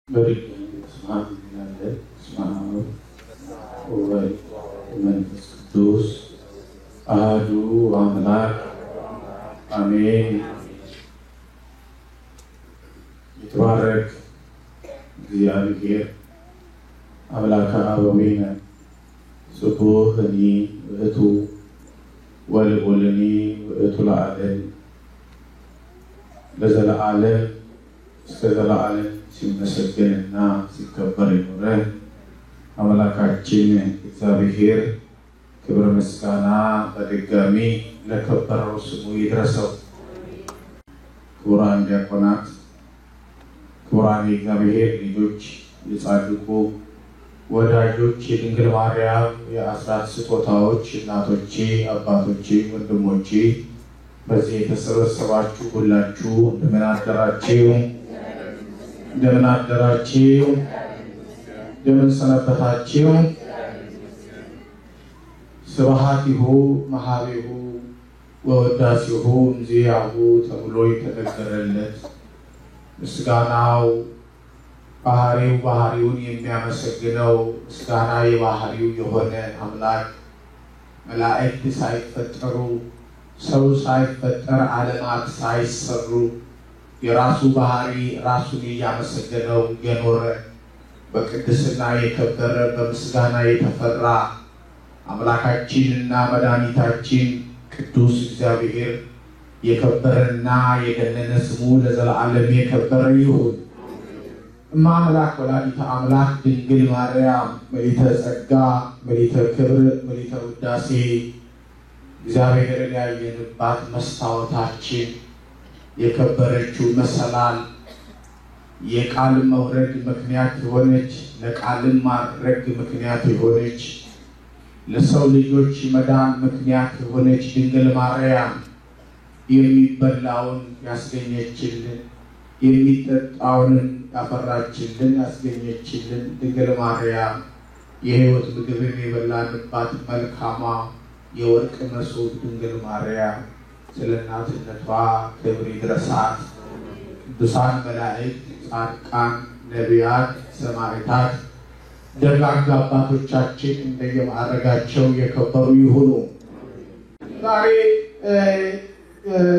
بارك سبحان الله سبحانه ومنفس قدوس أهدو أملاك آمين. يتبارك እግዚአብሔር አምላከ አበዊነ ስቡሕኒ ውእቱ ወልዑልኒ ውእቱ ለዓለም ለዘለዓለም እስከ ዘለዓለም ሲመሰገንና ሲከበር የኖረ አምላካችን እግዚአብሔር ክብር ምስጋና በድጋሚ ለከበረው ስሙ ይድረሰው። ክቡራን ዲያቆናት፣ ክቡራን የእግዚአብሔር ልጆች፣ የጻድቁ ወዳጆች፣ የድንግል ማርያም የአስራት ስጦታዎች እናቶቼ፣ አባቶቼ፣ ወንድሞቼ በዚህ የተሰበሰባችሁ ሁላችሁ እንደምን አደራችሁ? እንደምን አደራችሁ? እንደምን ሰነበታችሁ? ስብሐቲሁ መሐቤሁ ወወዳሲሁ እንዚያሁ ተብሎ የተነገረለት ምስጋናው ባህሪውን የሚያመሰግነው ምስጋና የባህሪው የሆነ አምላክ መላእክት ሳይፈጠሩ ሰው ሳይፈጠር ዓለማት ሳይሰሩ የራሱ ባህሪ ራሱን ያመሰገነው የኖረ በቅድስና የከበረ በምስጋና የተፈራ አምላካችንና መድኃኒታችን ቅዱስ እግዚአብሔር የከበረና የገነነ ስሙ ለዘላለም የከበረ ይሁን። እማምላክ ወላዲተ አምላክ ድንግል ማርያም መሊተ ጸጋ መሊተ ክብር መሊተ ውዳሴ እግዚአብሔርን ያየንባት መስታወታችን የከበረችው መሰላል የቃል መውረድ ምክንያት የሆነች ለቃል ማድረግ ምክንያት የሆነች ለሰው ልጆች መዳን ምክንያት የሆነች ድንግል ማርያም የሚበላውን ያስገኘችልን የሚጠጣውን ያፈራችልን ያስገኘችልን ድንግል ማርያም የሕይወት ምግብን የበላንባት መልካማ የወርቅ መሶብ ድንግል ማርያም ስለ እናትነቷ ክብር ይድረሳት። ቅዱሳን መላእክት፣ ጻድቃን፣ ነቢያት፣ ሰማዕታት፣ ደጋግ አባቶቻችን እንደየማዕረጋቸው የከበሩ ይሁኑ። ዛሬ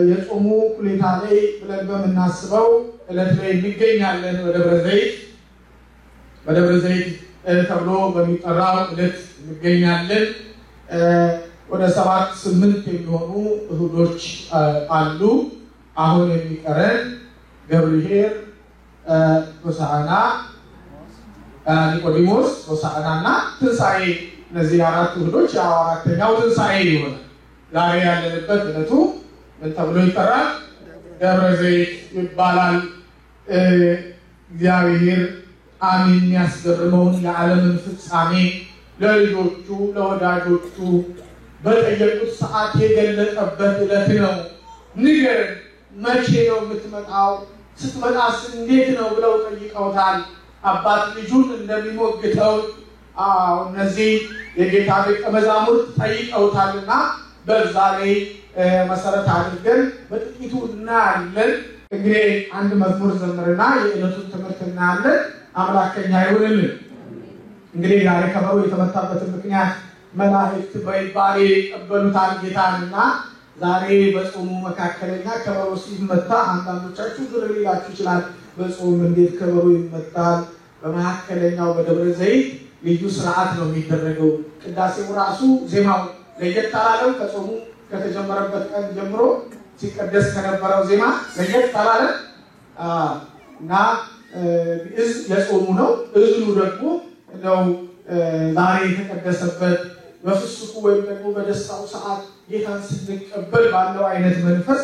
የጾሙ ሁኔታ ላይ ብለን በምናስበው ዕለት ላይ እንገኛለን። በደብረ ዘይት ተብሎ በሚጠራው ዕለት እንገኛለን። ወደ 7-8 የሚሆኑ እሁዶች አሉ። አሁን የሚቀረን ገብርኄር፣ ሆሳዕና፣ ኒቆዲሞስ፣ ሆሳዕናና ትንሣኤ እነዚህ አራት እሁዶች ያው አራተኛው ትንሣኤ ይሆናል። ዛሬ ያለንበት ዕለቱ ምን ተብሎ ይጠራል? ደብረ ዘይት ይባላል። እግዚአብሔር አሚን የሚያስገርመውን የዓለምን ፍጻሜ ለልጆቹ ለወዳጆቹ በጠየቁት ሰዓት የገለጠበት ዕለት ነው። ንገረን፣ መቼ ነው የምትመጣው? ስትመጣስ እንዴት ነው ብለው ጠይቀውታል። አባት ልጁን እንደሚሞግተው እነዚህ የጌታ ደቀ መዛሙርት ጠይቀውታልና በዛ ላይ መሰረት አድርገን በጥቂቱ እናያለን። እንግዲህ አንድ መዝሙር ዘምርና የዕለቱን ትምህርት እናያለን። አምላከኛ ይሁንልን። እንግዲህ ዛሬ ከበሮ የተመታበትን ምክንያት መላእክት በይባሌ ቀበሉታል ጌታንና ዛሬ በጾሙ መካከለኛ ከበሮ ሲመታ አንዳንዶቻችሁ ግር ሊላችሁ ይችላል። በጾም እንዴት ከበሮ ይመታል? በመካከለኛው በደብረ ዘይት ልዩ ስርዓት ነው የሚደረገው። ቅዳሴው ራሱ ዜማው ለየት አላለም። ከጾሙ ከተጀመረበት ቀን ጀምሮ ሲቀደስ ከነበረው ዜማ ለየት አላለም እና የጾሙ ነው። እዝሉ ደግሞ ነው ዛሬ የተቀደሰበት በፍስኩ ወይም ደግሞ በደስታው ሰዓት ጌታን ስንቀበል ባለው አይነት መንፈስ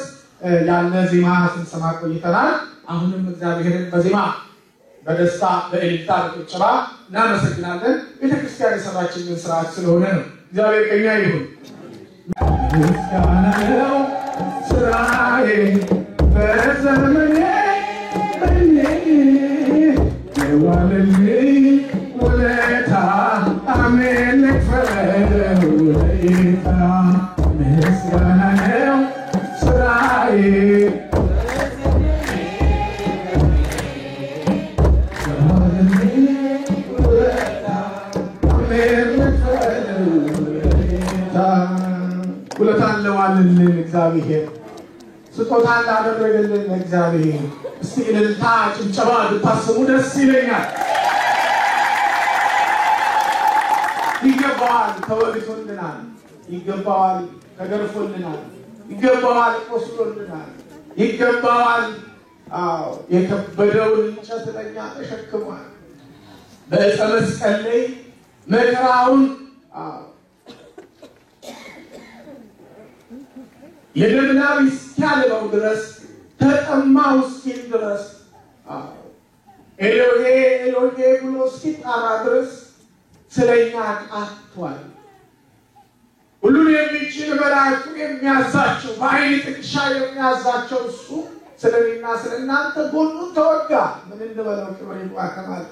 ያለ ዜማ ስንሰማ ቆይተናል። አሁንም እግዚአብሔርን በዜማ በደስታ በእልልታ በጭብጨባ እናመሰግናለን። ቤተክርስቲያን የሰራችልን ስርዓት ስለሆነ ነው። እግዚአብሔር ከኛ ይሁን። ምስጋና ነው ስራዬ በዘመኔ የዋለልኝ ውለታ አሜን ልክፈለው ለጌታ። ምስጋና ነው ስራዬ ለዋልልን እግዚአብሔር ስጦታ እንዳደረገልን እግዚአብሔር እስቲ እልልታ ጭብጨባ ብታሰሙ ደስ ይለኛል። ይገባዋል፣ ተወልዶልናል፣ ይገባዋል፣ ተገርፎልናል፣ ይገባዋል፣ ቆስሎልናል፣ ይገባዋል። የከበደውን እንጨት ለኛ ተሸክሟል። በዕፀ መስቀል ላይ መከራውን የደምናዊ እስኪያልበው ድረስ ተጠማው እስኪል ድረስ ኤሎሄ ኤሎሄ ብሎ እስኪጣራ ድረስ ስለኛ ቃቷል። ሁሉን የሚችል መላእክቱን የሚያዛቸው በዓይን ጥቅሻ የሚያዛቸው እሱ ስለኔና ስለእናንተ ጎኑን ተወጋ። ምን እንበለው? ክብር ይባርካል።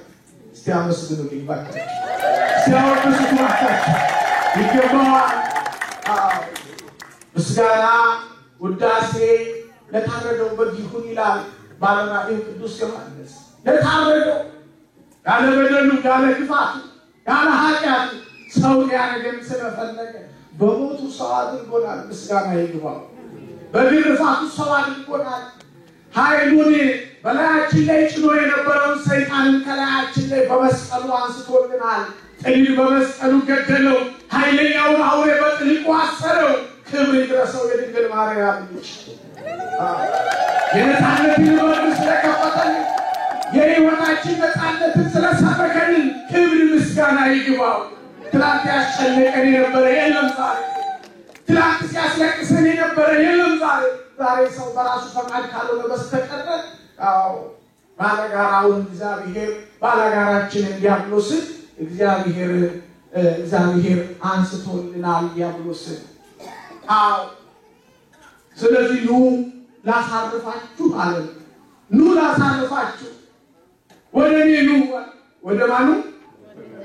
እስቲ አመስግኑልኝ ባካችሁ፣ እስቲ አወድሱት ባካችሁ። ይገባዋል። ምስጋና ውዳሴ ለታረደው በግ ይሁን ይላል ባለራእዩ ቅዱስ ዮሐንስ። ለታረደው ያለ በደሉ ያለ ክፋቱ ያለ ኃጢአቱ ሰው ሊያደርገን ስለፈለገ በሞቱ ሰው አድርጎናል። ምስጋና ይግባው። በግርፋቱ ሰው አድርጎናል። ኃይሉን በላያችን ላይ ጭኖ የነበረውን ሰይጣንን ከላያችን ላይ በመስቀሉ አንስቶልናል። ጥልን በመስቀሉ ገደለው። ኃይለኛውን አውሬ በጥልቁ አሰረው። ክብር ይድረሰው የድንግል ማርያም ልጅ። የነፃነትን በር ስለከፈተልን የሕይወታችን ነፃነትን ስለሰበከልን ክብር ምስጋና ይግባው። ትላንት ያስጨነቀን የነበረ የለም ዛሬ። ትላንት ሲያስለቅሰን የነበረ የለም ዛሬ። ዛሬ ሰው በራሱ ፈቃድ ካልሆነ በስተቀር ባለጋራውን እግዚአብሔር ባለጋራችንን ዲያብሎስን እግዚአብሔር አንስቶልናል ዲያብሎስን። ስለዚህ ኑ ላሳርፋችሁ አለ። ኑ ላሳርፋችሁ፣ ወደ እኔ ኑ። ወደ ማኑ?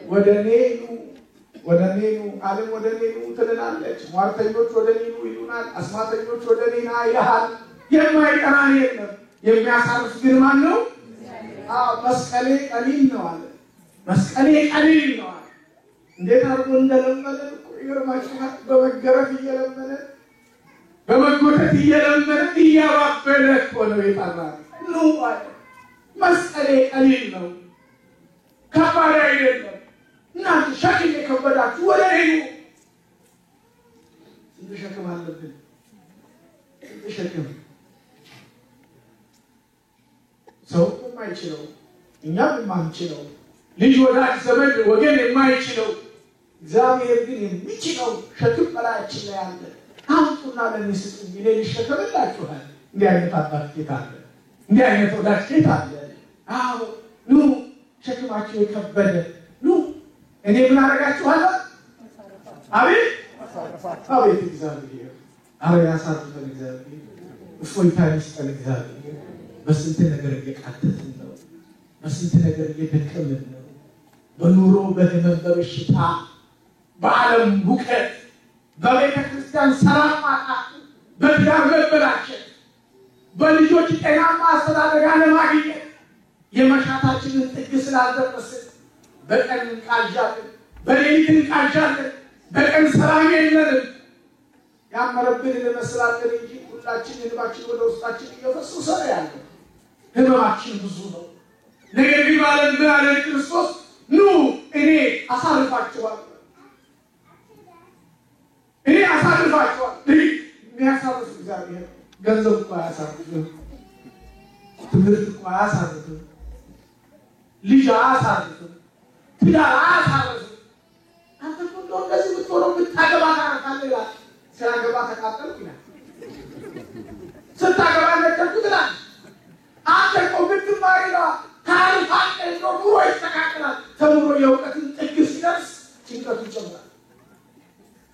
ወደ እኔ ኑ፣ ወደ እኔ ኑ። ዓለም ወደ እኔ ኑ ትልናለች። ሟርተኞች ወደ እኔ ኑ ይሉናል። አስማተኞች ወደ እኔ ና ይልሃል። የማይቀራን የለም። የሚያሳርፍ ግን ማን ነው? መስቀሌ ቀሊል ነው አለ። መስቀሌ ቀሊል ነው አለ። እንዴት አድርጎ እንደለመነን እኮ ይገርማችኋል። በመገረፍ እየለመነን በመጎተት እየለመነን እያባበለ እኮ ነው የጠራን። ኑ አለ። መስቀሌ ቀሊል ነው፣ ከባድ አይደለም። እናንተ ሸክም የከበዳችሁ ወደ እኔ ኑ። ስንት ሸክም አለብን? ስንት ሸክም ሰው የማይችለው እኛም የማንችለው ልጅ ወዳጅ ዘመድ ወገን የማይችለው እግዚአብሔር ግን የሚችለው ሸክም በላያችን ላይ አለ። አምጡና ለኔ ስጡኝ እኔ ልሸከምላችኋል። እንዲህ አይነት አባት ጌታ አለ። እንዲህ አይነት ወዳጅ ጌታ አለ። አዎ ኑ ሸክማችሁ የከበደ ኑ እኔ ምን አደርጋችኋለሁ? አቤት አቤት እግዚአብሔር አረ ያሳርፈን እግዚአብሔር። እፎይታ ይስጠን እግዚአብሔር። በስንት ነገር እየቃተትን ነው። በስንት ነገር እየደከምን ነው። በኑሮ በህመም በበሽታ በዓለም ሁከት በቤተ ክርስቲያን ሰላም ማጣት በትዳር መበላሸት በልጆች ጤናማ አስተዳደግ አለማግኘት የመሻታችንን ጥግ ስላልደረስን በቀን እንቃዣለን፣ በሌሊት እንቃዣለን። በቀን ሰላም የለንም። ያመረብን እንመስላለን እንጂ ሁላችን ህመማችን ወደ ውስጣችን እየፈሰሰ ነው ያለው። ህመማችን ብዙ ነው። ነገር ግን ማለት ምን አለ ክርስቶስ? ኑ እኔ አሳርፋችኋለሁ። እኔ አሳርፋችኋለሁ። የሚያሳርፍ እግዚአብሔር ገንዘብ እኮ አያሳርፍም። ትምህርት እኮ አያሳርፍም። ልጅ አያሳርፍም። ትዳር አያሳርፍም። አንተ እኮ እንደዚህ ብትሆነው ብታገባ ታረካለህ ይላል። ሲያገባ ተቃጠልኩ ይላል። ስታገባ ነገርኩት ይላል። አንተ እኮ ብትማር ይለዋል። ታሪፋት ኑሮ ይስተካከላል። ተምሮ የእውቀትን ጥግ ሲደርስ ጭንቀቱ ይጨምራል።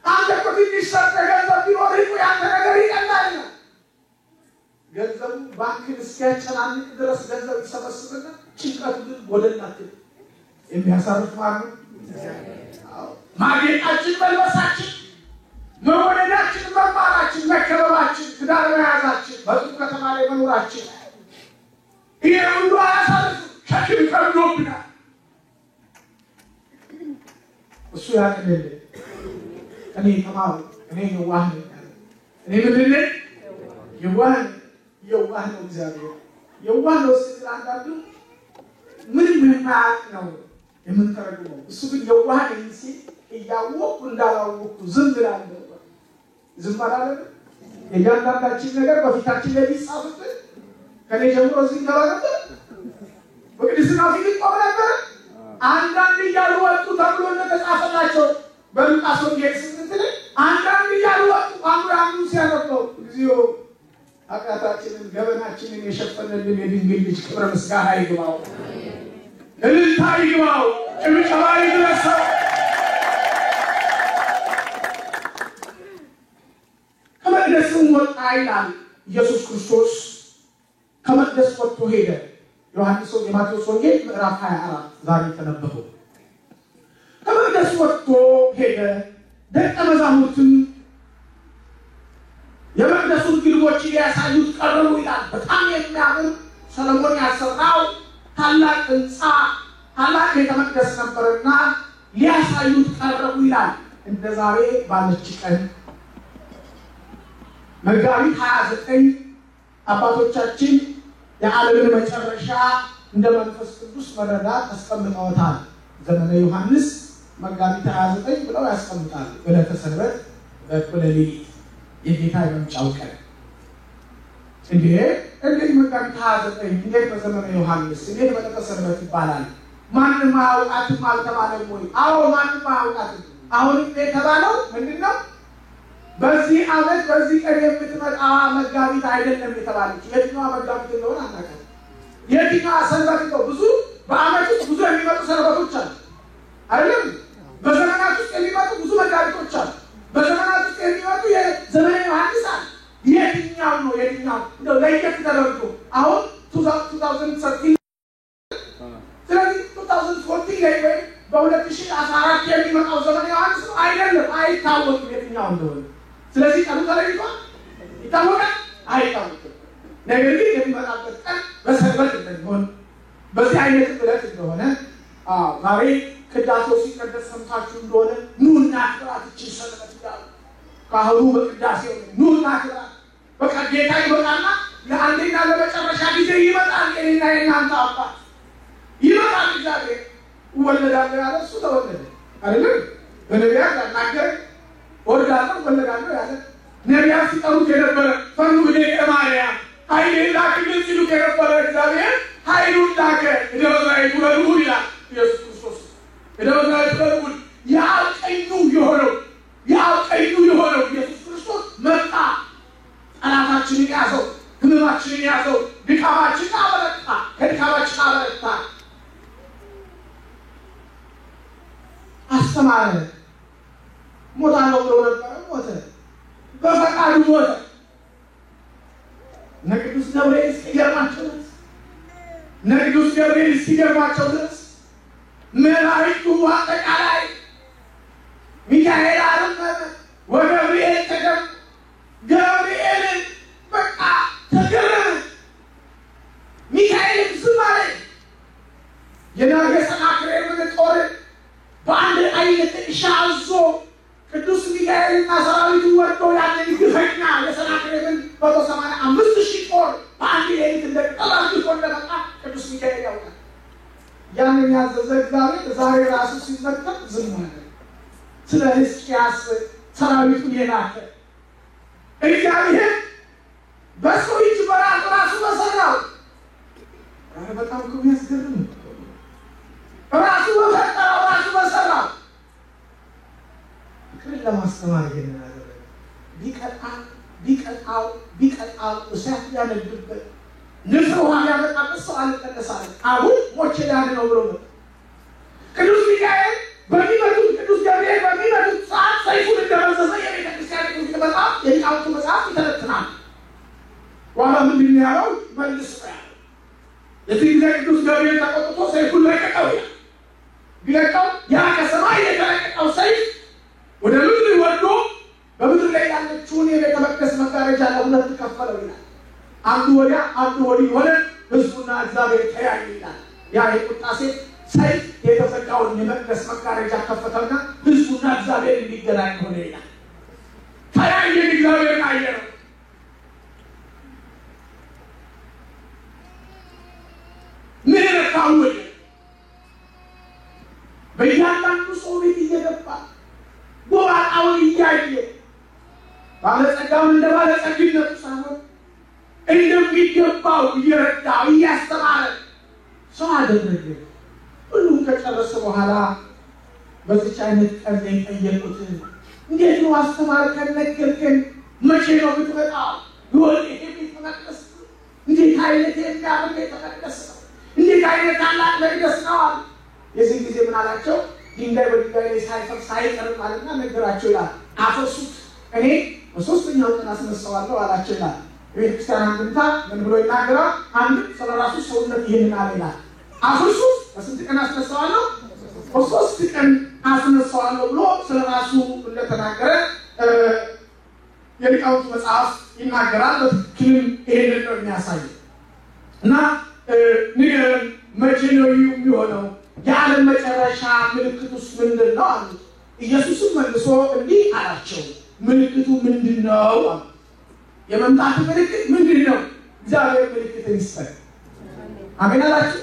አንተ እኮ ትንሽ ሰርተህ ገንዘብ ቢኖርህ ያንተ ነገር ይቀላል ይላል። ገንዘቡ ባንክን እስኪያጨናንቅ ድረስ ገንዘብ ይሰበስብና ጭንቀቱ ግን ወደናት የሚያሳርፍ ማለት ነው። ማጌጣችን፣ መልበሳችን፣ መወደዳችን፣ መማራችን፣ መከበባችን፣ ትዳር መያዛችን፣ በጥሩ ከተማ ላይ መኖራችን ይሄ ሁሉ አያሳርፍ። ሸክም ከብዶብናል። እሱ ያቀለለ እኔ ተማሩ እኔ የዋህ ነኝ፣ እኔ ምንድን ነኝ? የዋህ ነው እግዚአብሔር። የዋህ ነው ሲል አንዳንዱ ምንም የማያውቅ ነው የምንተረጉመው። እሱ ግን የዋህ ነኝ ሲል እያወቅሁ እንዳላወቅሁ ዝም እላለሁ። ዝም አላለም። የእያንዳንዳችን ነገር በፊታችን ላይ ቢጻፍብን ከኔ ጀምሮ እዚህ ገባ ነበር። በቅድስና ፊት ቆም ነበር። አንዳንድ እያሉ ወጡ ተብሎ እንደተጻፈላቸው በሉቃስ ወንጌል 8 ላይ አንዳንድ እያሉ ወጡ። አንዱ ሲያነበው እግዚኦ ኃጢአታችንን ገበናችንን የሸፈነልን የድንግል ልጅ ክብረ ምስጋና ይግባው፣ እልልታ ይግባው፣ ጭብጨባ ይድረሰው። ከመቅደስም ወጣ ይላል ኢየሱስ ክርስቶስ። ከመቅደስ ወጥቶ ሄደ። የማቴዎስ ወንጌል ምዕራፍ 24 ዛሬ ተነበበው። ከመቅደስ ወጥቶ ሄደ። ደቀ መዛሙርትም የመቅደሱን ግንቦች ሊያሳዩት ቀረቡ ይላል። በጣም የሚያምር ሰሎሞን ያሰራው ታላቅ ሕንፃ ታላቅ ቤተ መቅደስ ነበርና ሊያሳዩት ቀረቡ ይላል። እንደ ዛሬ ባለች ቀን መጋቢት 29 አባቶቻችን የዓለምን መጨረሻ እንደ መንፈስ ቅዱስ መረዳት አስቀምጠውታል። ዘመነ ዮሐንስ መጋቢት 29 ብለው ያስቀምጣሉ። ዕለተ ሰንበት በእኩለ ሌሊት የጌታ የመምጫው ቀን። እንዴት መጋቢት 29 እንዴት በዘመነ ዮሐንስ እንዴት በዕለተ ሰንበት ይባላል? ማንም አያውቃትም አልተባለም ወይ? አዎ ማንም አያውቃትም። አሁን የተባለው ምንድነው? በዚህ ዓመት በዚህ ቀን የምትመጣ መጋቢት አይደለም የተባለች። የትኛዋ መጋቢት እንደሆነ አናውቅም። የትኛዋ ሰንበት ነው? ብዙ በዓመት ውስጥ ብዙ የሚመጡ ሰንበቶች አሉ አይደለም? በዘመናት ውስጥ የሚመጡ ብዙ መጋቢቶች አሉ። በዘመናት ውስጥ የሚመጡ የዘመነ ዮሐንስ አለ። የትኛው ነው? የትኛው እንደው ለየት ተደርጎ አሁን 2013 ስለዚህ 2014 ላይ ወይ በ2014 የሚመጣው ዘመነ ዮሐንስ አይደለም፣ አይታወቅም የትኛው እንደሆነ። ስለዚህ ቀኑ ተለይቷል። ይታወቃል አይታወቅም። ነገር ግን የሚመጣበት ቀን በሰንበት እንደሆነ በዚህ አይነት ዕለት እንደሆነ ዛሬ ቅዳሴው ሲቀደስ ሰምታችሁ እንደሆነ ኑና ክብራት እችን ሰንበት ይላሉ ካህኑ በቅዳሴው። ኑና ክብራት በቃ ጌታ ይመጣና ለአንዴና ለመጨረሻ ጊዜ ይመጣል። የኔና የእናንተ አባት ይመጣል። እግዚአብሔር ወለዳለሁ ያለ እሱ ተወለደ አይደለም? በነቢያት ያናገረ ወልዳለሁ ወለዳለሁ ያለ ነቢያት ሲጠሩት የነበረ ፈኑ ብሌ ማርያም ኃይሌን ላክልን ሲሉት የነበረ እግዚአብሔር ኃይሉን ላከ። ደብረዘይት ወልውል ይላል ኢየሱስ ክርስቶስ። ደብረዘይት ወልውል ያቀኙ የሆነው ኢየሱስ ክርስቶስ መጣ። ጠላታችንን ያዘው፣ ህመማችንን ያዘው፣ ድካማችንን አበረታ፣ ከድካማችን አበረታ፣ አስተማረ። ሞታለሁ ብሎ ነበረ፣ ሞተ፣ በፈቃዱ ሞተ። ቅዱስ ገብርኤል እስኪገርማቸው ድረስ መላእክቱ አጠቃላይ ሚካኤል አረመመ፣ ወገብርኤል ተገረመ። ገብርኤል በቃ ተገረመ፣ ሚካኤል ዝም አለ። የናገ ሰናክሬምን ጦር በአንድ አይነት ጥቅሻ አዞ ቅዱስ ሚካኤልና ሰራዊቱ ወርደው ያንን ግፈኛ የሰናክሬምን 185,000 ጦር በአንድ ሌሊት እንደጠላችሁ እንደመጣ ቅዱስ ሚካኤል ያውቃል። ያንን ያዘዘ እግዚአብሔር ዛሬ ራሱ ሲመጣ ዝም አለ። ስለ ሕዝቅያስ ሰራዊቱን የላከ እግዚአብሔር በሰው እጅ በራሱ በሰራው በጣም እኮ የሚያስገርም ራሱ በፈጠረው ራሱ በሰራው ፍቅርን ለማስተማር ይገኛል። ቢቀጣው እሳት ያነድበት ንፍር ውሃ ያመጣበት ሰው አልቀነሳለ። አሁን ሞቼ ሊያድን ነው ብሎ ነው። ቅዱስ ሚካኤል በሚመጡት ቅዱስ ገብርኤል በሚመጡት ሰዓት ሰይፉን እንደመዘዘ የቤተክርስቲያን መጽሐፍ የሊቃውንቱ መጽሐፍ ይተነትናል። ዋላ ምንድን ያለው መልስ ነው ያለው። የዚህ ጊዜ ቅዱስ ገብርኤል ተቆጥቶ ሰይፉን ለቀቀው ይላል። ቢለቀው ያ ከሰማይ የተለቀቀው ሰይፍ ወደ ምድር ወርዶ በምድር ላይ ያለችውን የቤተ መቅደስ መጋረጃ ለሁለት ከፈለው ይላል። አንዱ ወዲያ አንዱ ወዲህ ሆነ፣ ሕዝቡና እግዚአብሔር ተያዩ ይላል። ያ የቁጣ ሰይፍ የተዘጋውን የመቅደስ መጋረጃ ከፈተና ሕዝቡና እግዚአብሔር እንዲገናኝ ሆነ ይላል። ተያዩ አየን እግዚአብሔርን አየነው። ምህረት ታወጀ። በእያንዳንዱ ሰው ቤት እየገባ ጎባጣውን እያየ ባለጸጋውን እንደ ባለጸግነቱ ሳይሆን እንደሚገባው እየረዳው እያስተማረ ሰው አደረገ። ሁሉም ከጨረሰ በኋላ በዚች አይነት ቀን ጠየቁት። እንዴት ነው አስተማርከን፣ ነገርከን፣ መቼ ነው የምትመጣው? ይወል ይሄ ቤተ መቅደስ እንዴት አይነት የሚያምር ቤተ መቅደስ ነው፣ እንዴት አይነት ታላቅ መቅደስ ነው አሉ። የዚህ ጊዜ ምን አላቸው? ድንጋይ በድንጋይ ላይ ሳይፈርስ ሳይቀር ማለትና ነገራቸው ይላል። አፍርሱት እኔ በሶስተኛው ቀን አስነሳዋለሁ አላቸው ይላል። የቤተክርስቲያን አንድምታ ምን ብሎ ይናገራል? አንድ ስለራሱ ሰውነት ይሄንን አለ ይላል። አፍርሱት በስንት ቀን አስነሳዋለሁ? በሶስት ቀን አስነሳዋለሁ ብሎ ስለራሱ እንደተናገረ የሊቃውንት መጽሐፍ ይናገራል። በትክክልም ይሄንን ነው የሚያሳየው። እና ንገረን መቼ ነው የሚሆነው? የዓለም መጨረሻ ምልክቱስ ምንድን ነው አሉ። ኢየሱስም መልሶ እንዲህ አላቸው፣ ምልክቱ ምንድን ነው አሉ። የመምጣቱ ምልክት ምንድን ነው? እግዚአብሔር ምልክትን ይስጠን። አሜን አላችሁ።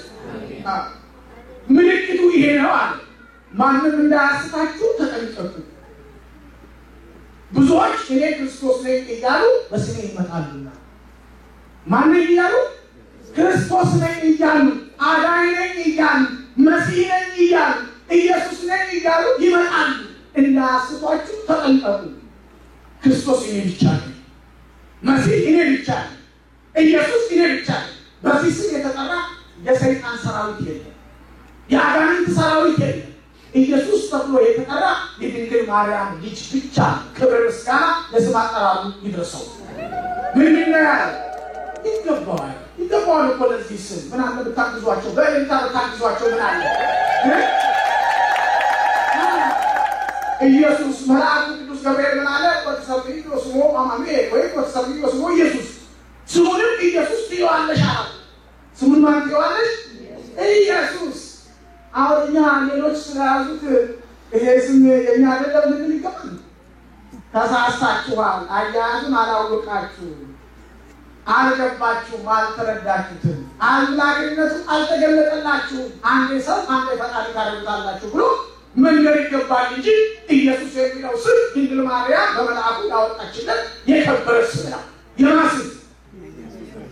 ምልክቱ ይሄ ነው አለ። ማንም እንዳያስታችሁ ተጠንቀቁ። ብዙዎች እኔ ክርስቶስ ነኝ እያሉ በስሜ ይመጣሉና። ማን ነኝ እያሉ? ክርስቶስ ነኝ እያሉ፣ አዳኝ ነኝ እያሉ፣ መሲህ ነኝ እያሉ፣ ኢየሱስ ነኝ እያሉ ይመጣሉ። እንዳያስቷችሁ ተጠንቀቁ። ክርስቶስ እኔ ብቻ ነኝ፣ መሲህ እኔ ብቻ ነኝ፣ ኢየሱስ እኔ ብቻ ነኝ። በዚህ ስም የተጠራ የሰይጣን ሰራዊት የለም፣ የአጋንንት ሰራዊት የለም። ኢየሱስ ተብሎ የተጠራ የድንግል ማርያም ልጅ ብቻ። ክብር ምስጋና ለስም አጠራሩ ይድረሰው። ምን ይላል? ይገባዋል እኮ ለዚህ ስም። ምን አለ ብታግዟቸው፣ በእንታ ብታግዟቸው ምን አለ? ኢየሱስ መልአኩ ቅዱስ ገብርኤል ምን አለ? ወተሰብዩ ስሙ አማኑኤል ወይ ወተሰብዩ ስሙ ኢየሱስ። ስሙንም ኢየሱስ ትይዋለሽ አለ። ስሙን ማን ትይዋለሽ? ኢየሱስ። አሁን እኛ ሌሎች ስለያዙት ይሄ ስም የኛ አይደለም ልንል ይገባል። ተሳስታችኋል፣ አያያዙን አላወቃችሁም፣ አልገባችሁም፣ አልተረዳችሁትም፣ አምላክነቱ አልተገለጠላችሁም። አንዴ ሰው አንዴ ፈጣሪ ታደርጉታላችሁ ብሎ መንገድ ይገባል እንጂ ኢየሱስ የሚለው ስም ድንግል ማርያም በመልአኩ ያወጣችለት የከበረ ስም ነው። የማን ስም?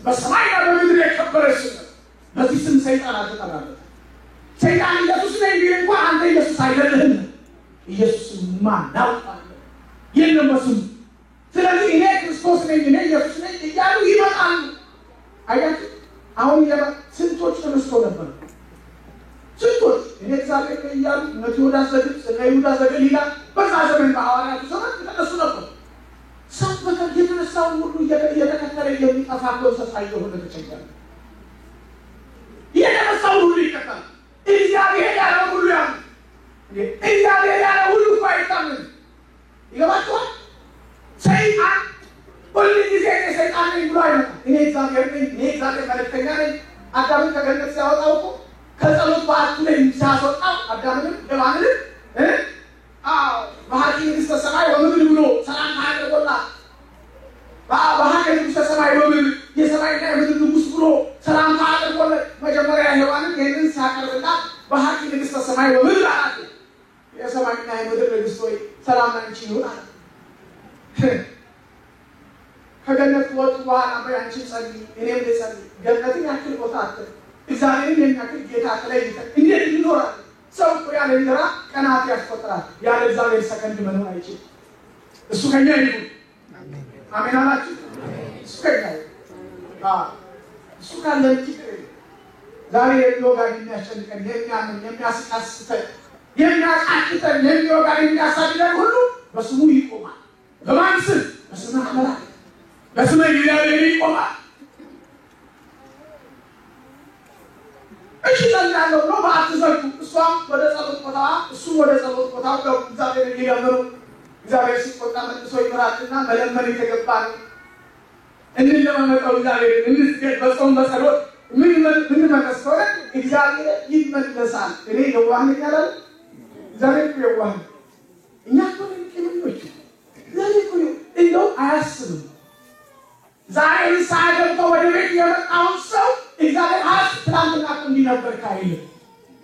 በሰማይና በምድር የከበረ ስም ነው። በዚህ ስም ሰይጣን አልተጠራለትም። ሰይጣን ኢየሱስ ነኝ ቢል እንኳን አንተ ኢየሱስ አይደለህም። ኢየሱስ ማን ነው? የለም በስሙ። ስለዚህ እኔ ክርስቶስ ነኝ፣ እኔ ኢየሱስ ነኝ እያሉ ይመጣሉ። አያችሁ አሁን ስንቶች ተነስቶ ነበር? ስንቶች እኔ እግዚአብሔር ነኝ እያሉ እነ ቴዎዳስ ዘግብፅ እነ ይሁዳ ዘገሊላ በዛ ዘመን በሐዋርያቱ ዘመን ተነሱ ነበር። ሰው በከር የተነሳው ሁሉ እየተከተለ የሚጠፋ ኮንሰፕት እየሆነ ተቸገረ። የተነሳው ሁሉ ይከተላል። እግዚአብሔር ያለው ሁሉ ያለ እግዚአብሔር ያለው ሁሉ አይታመን። ይገባችኋል? ሰይጣን ሁሉ ጊዜ ሰይጣን ነኝ ብሎ አይመጣም። እኔ እግዚአብሔር ነኝ፣ እኔ እግዚአብሔር መልእክተኛ ነኝ። አዳምን ከገነት ሲያወጣው እኮ ከጸሎት በዓቱ ላይ ሲያስወጣው አዳምንም ሔዋንንም በሀቂ ንግሥተ ሰማይ ወምድር ብሎ ሰላምታ አድርጎላት በሀቂ ንግሥተ ሰማይ ወምድር የሰማይና የምድር ንጉሥ ብሎ ሰላምታ አድርጎለት መጀመሪያ ሔዋንን ይህንን ሲያቀርብላት በሀቂ ንግሥተ ሰማይ ወምድር አላት። የሰማይና የምድር ንግሥት ሆይ ሰላም ላንቺ ይሁን አላት። ከገነት ወጡ በኋላ በያንቺ ጸልይ፣ እኔም ልጸልይ። ገነትን ያክል ቦታ አለ፣ እግዚአብሔርን የሚያክል ጌታ ተለይተን እንዴት ይኖራል? ሰው እኮ ያለ እንጀራ ቀናት ያስቆጥራል። ያለ እግዚአብሔር ሰከንድ መኖር አይችልም። እሱ ከኛ ይሁን። አሜን አላችሁ? እሱ ከኛ ይሁን። እሱ ካለ ችግር ዛሬ የሚወጋን የሚያስጨንቀን የሚያምን የሚያስቃስተን የሚያቃትተን የሚወጋን የሚያሳድደን ሁሉ በስሙ ይቆማል። በማን ስም? በስመ አምላክ በስመ እግዚአብሔር ይቆማል። እሺ ታላለው ነው ባትዘጉ። እሷም ወደ ጸሎት ቦታዋ እሱም ወደ ጸሎት ቦታው ነው። እግዚአብሔር ይያመሩ። እግዚአብሔር ሲቆጣ መልሶ ይመራልና መለመን የተገባ ነው። እንለመነው እግዚአብሔር እንስገድ በጾም በጸሎት ምን መከሰረ እግዚአብሔር ይመለሳል። እኔ የዋህን ያላል እግዚአብሔር የዋህ እኛ እኮ ነን። እግዚአብሔር እኮ እንደው አያስብም። ዛሬ ሳይገብተው ወደ ቤት የመጣውን ሰው እግዚአብሔር ትናንትና እንዲህ ነበር ካይል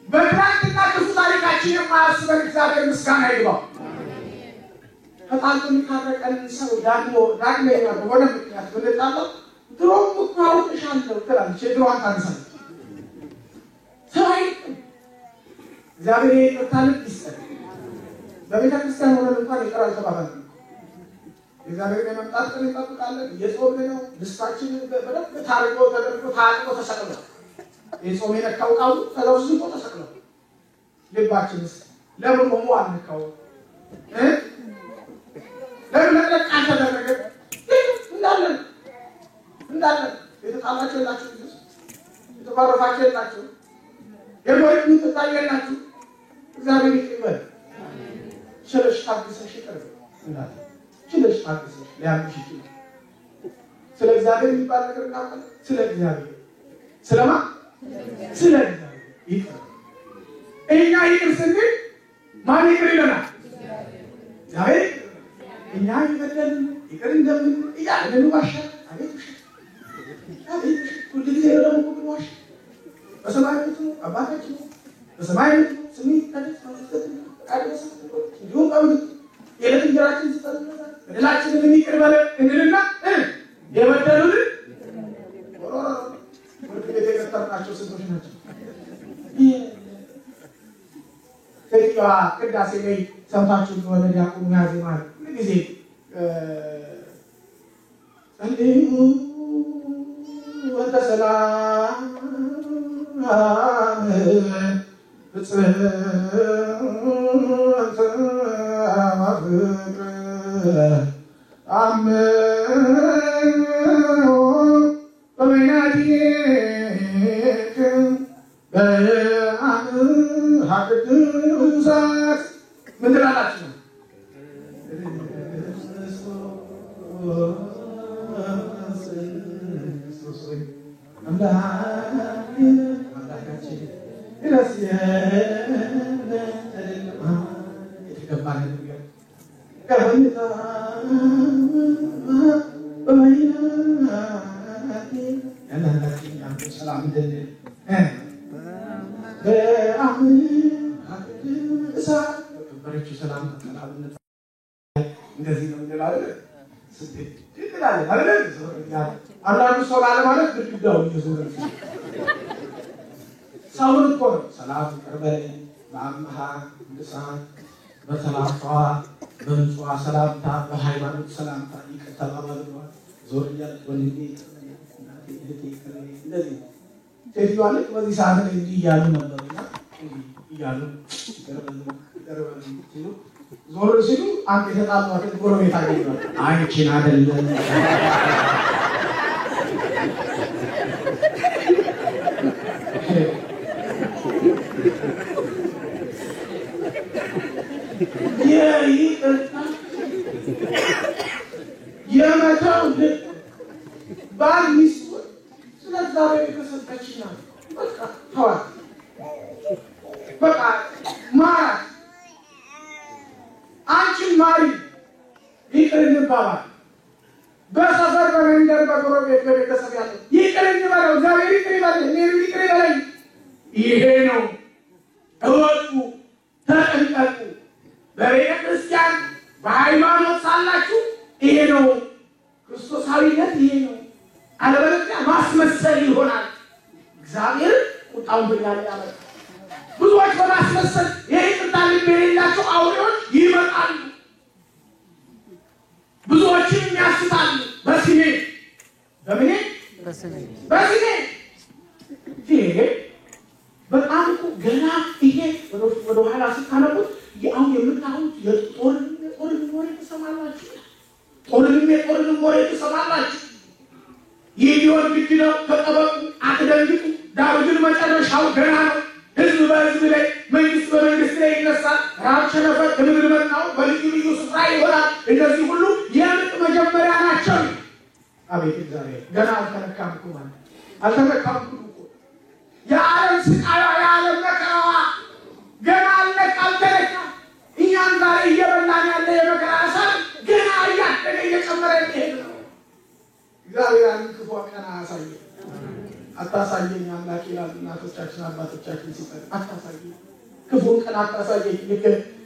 በትናንትና ክፉ ታሪካችን የማያስበን እግዚአብሔር ምስጋና ይግባው። ከጣልቶን ካረቀን ሰው ዳግመኛ በሆነ ምክንያት ብንጣለው ድሮም እኮ አውቅሻለሁ ትላለች። ድሮዋን ታነሳለች። እግዚአብሔር ይቅርታል ይስጠን። በቤተ ክርስቲያን ሆነን እንኳን ይቅራል ተባባልን። እግዚአብሔር የመምጣት ቀን እንጠብቃለን። የጾምን ነው። ልስታችን በደንብ ታርቆ ተደርጎ ታጥቆ ተሰቅሏል። የጾም የነካው ቃሉ ተለውስቶ ተሰቅሏል። ልባችንስ ለምን ቆሞ አንካው? ለምን ለቀቅ ተደረገ? እንዳለን የተጣላችሁ ናችሁ፣ የተባረፋችሁ ናችሁ፣ የሞት ተጣየናችሁ። እግዚአብሔር ይቅበል። ሸለሽ ታግሰሽ ይቅርብ እንዳለ ሸለሽ ታግሰሽ ሊያምሽ ይችላል። ስለ እግዚአብሔር የሚባል ነገር እናውቃለን። ስለ እግዚአብሔር ስለማ ስለ እግዚአብሔር ይቅር። እኛ ይቅር ስንል ማን ይቅር ይለናል? እግዚአብሔር። እኛ ይበደል ይቅር እንደምን እያለን ዋሻ አቤት ሁሉ ጊዜ ደግሞ ዋሻ በሰማይ ነው አባታችን በሰማይ ነው ስሚ ታዲያ አዲስ ይሁን አሁን የዕለት እንጀራችንን ስጠን በደላችንን ይቅር በለን እንልና የበደሉንን ወደ ቤተ ክርስቲያናቸው ስንቶች ናቸው? ከዚያ ቅዳሴ ላይ ሰምታችሁ እንደሆነ ዲያቆኑ ያዜማል ጊዜ እንዴ ወደ ሰላም አንዳንዱ ሰው አለ ማለት ግድግዳው ይዞር ሰውን እኮ ሰላም ቀርበኝ በአምሃ ልሳን በሰላምታ በንጹህ ሰላምታ በሃይማኖት ሰላምታ ይቀጥላል። ዞር ይላል ወንድሜ እናቴ እህቴ እንደዚህ ተይዋለች። በዚህ ሰዓት ላይ እያሉ ነበርና እያሉ ይቀርበል ሲሉ ዞር ሲሉ አንተ ተጣጣው ጎረቤት አገኘው አንቺን አይደለም የመታው ባል ሚስቱ ስለዛሬ ከሰጠችና በቃ ተዋት በቃ ማራት አንቺ ማሪ ይቅር እንባባል። በሰፈር በመንደር በጎረቤት በቤተሰብ ያለ ይቅር እንበለው። እግዚአብሔር ይቅር ይበል፣ እኔም ይቅር ይበለኝ። ይሄ ነው እወቁ፣ ተጠንቀቁ። በቤተ ክርስቲያን በሃይማኖት ሳላችሁ ይሄ ነው ክርስቶሳዊነት፣ ይሄ ነው። አለበለዚያ ማስመሰል ይሆናል። እግዚአብሔር ቁጣውን በእኛ ያመጣል። ብዙዎች በማስመሰል የይቅርታ ልብ የሌላቸው አውሬዎች ይመጣሉ። ብዙዎችን ያስታሉ። በስሜ በምኔ በስሜ ይሄ በጣም ገና ይሄ ወደ ኋላ ስታነቡት አሁን የምታዩት የጦርን ወሬ ተሰማላችሁ። ጦርን ወሬ ተሰማላችሁ። ይህ ሊሆን ግድ ነው። ተጠበቁ፣ አትደንግጡ። ዳሩ ግን መጨረሻው ገና ነው። ህዝብ በህዝብ ላይ፣ መንግስት በመንግስት ላይ ይነሳል። ራብ ቸነፈር ከምድር መጣው በልዩ ልዩ ስፍራ ይሆናል። እነዚህ ሁሉ የምጥ መጀመሪያ ናቸው። አቤት እግዚአብሔር ገና አልተነካም እኮ ማለት አልተነካም እኮ የዓለም ስቃይ የዓለም መከራዋ ገና አልተነካም። እኛም ዛሬ እየበላን ያለ የመከራ እሳት ገና እያደገ አታሳይ ክፉን ቀን አታሳይ